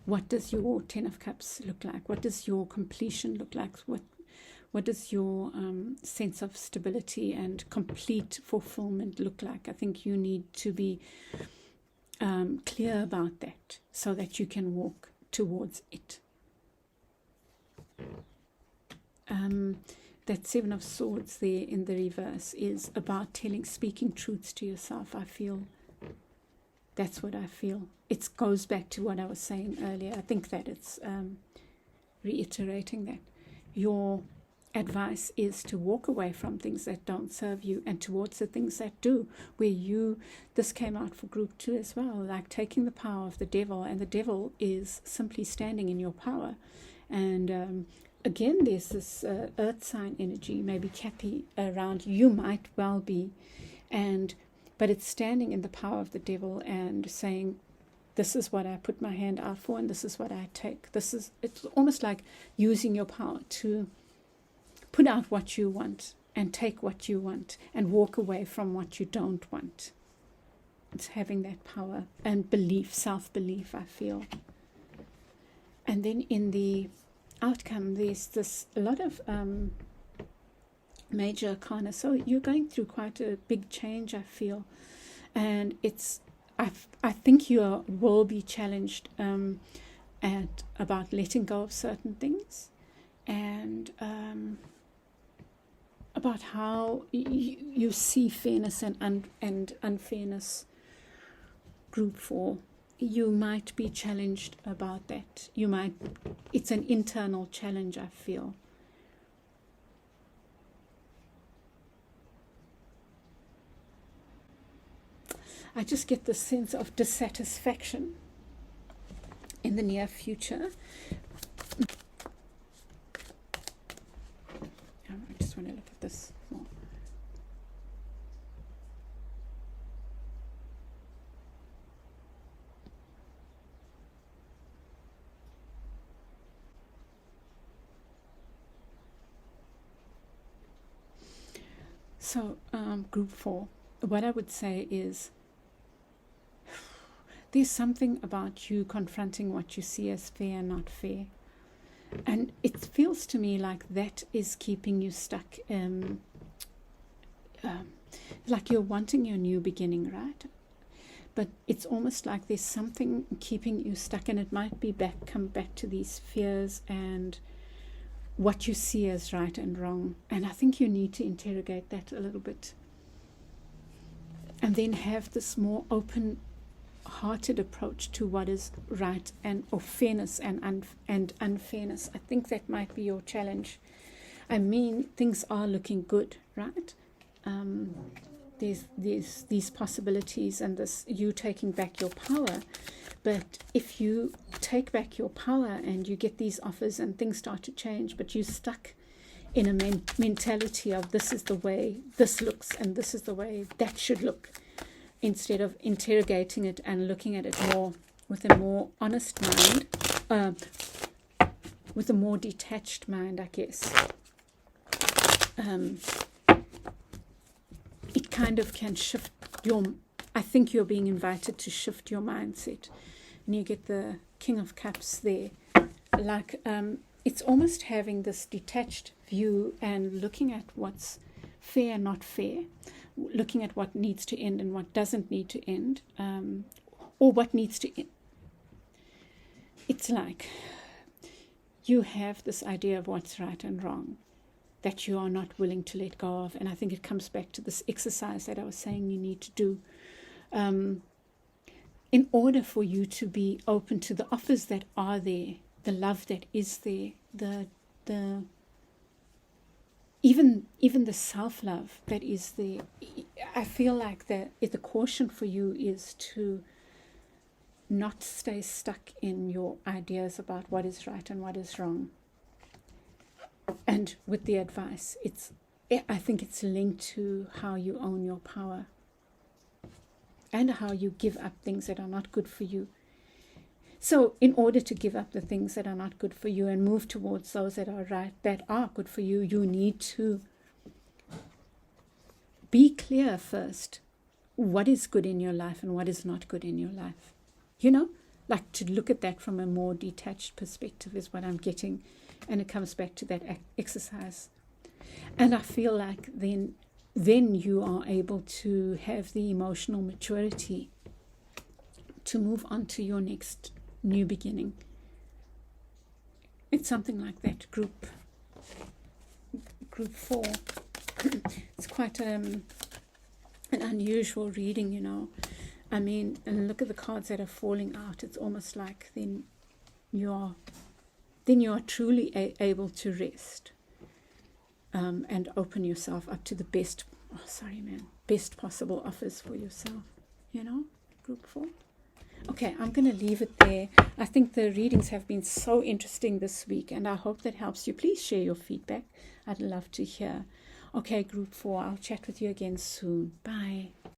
what does your Ten of Cups look like? What does your completion look like? What does your sense of stability and complete fulfillment look like? I think you need to be clear about that so that you can walk towards it. That Seven of Swords there in the reverse is about speaking truths to yourself, I feel. That's what I feel. It goes back to what I was saying earlier. I think that it's reiterating that your advice is to walk away from things that don't serve you and towards the things that do, this came out for group 2 as well, like taking the power of the devil, and the devil is simply standing in your power. And again, there's this earth sign energy, maybe Cappy around. You might well be, but it's standing in the power of the devil and saying, this is what I put my hand out for, and this is what I take. It's almost like using your power to put out what you want and take what you want and walk away from what you don't want. It's having that power and belief, self-belief, I feel. And then in the outcome, there's a lot of major arcana. So you're going through quite a big change, I feel. And I think you will be challenged about letting go of certain things, and about how you see fairness and unfairness. Group 4, you might be challenged about that. It's an internal challenge, I feel. I just get this sense of dissatisfaction in the near future. I just want to look at this more. So, group 4, what I would say is, there's something about you confronting what you see as fair and not fair. And it feels to me like that is keeping you stuck. Like you're wanting your new beginning, right? But it's almost like there's something keeping you stuck, and it might be come back to these fears and what you see as right and wrong. And I think you need to interrogate that a little bit. And then have this more open-hearted approach to what is right or fairness and unfairness. I think that might be your challenge. I mean, things are looking good, right? There's these possibilities and this you taking back your power. But if you take back your power and you get these offers and things start to change, but you're stuck in a mentality of this is the way this looks and this is the way that should look, instead of interrogating it and looking at it more with a more honest mind, with a more detached mind, I guess. It kind of can shift I think you're being invited to shift your mindset. And you get the King of Cups there. Like, it's almost having this detached view and looking at what's fair and not fair. Looking at what needs to end and what doesn't need to end. Or what needs to end. It's like you have this idea of what's right and wrong that you are not willing to let go of. And I think it comes back to this exercise that I was saying you need to do. In order for you to be open to the offers that are there, the love that is there, even the self-love that is there. I feel like the caution for you is to not stay stuck in your ideas about what is right and what is wrong. And with the advice, I think it's linked to how you own your power and how you give up things that are not good for you. So in order to give up the things that are not good for you and move towards those that are right, that are good for you, you need to be clear first what is good in your life and what is not good in your life. You know, like to look at that from a more detached perspective is what I'm getting. And it comes back to that exercise. And I feel like then you are able to have the emotional maturity to move on to your next new beginning. It's something like that. Group 4. It's quite an unusual reading, you know. I mean, and look at the cards that are falling out. It's almost like then you are truly able to rest and open yourself up to the best possible offers for yourself, group 4. Okay, I'm going to leave it there. I think the readings have been so interesting this week, and I hope that helps you. Please share your feedback. I'd love to hear. Okay, group 4, I'll chat with you again soon. Bye.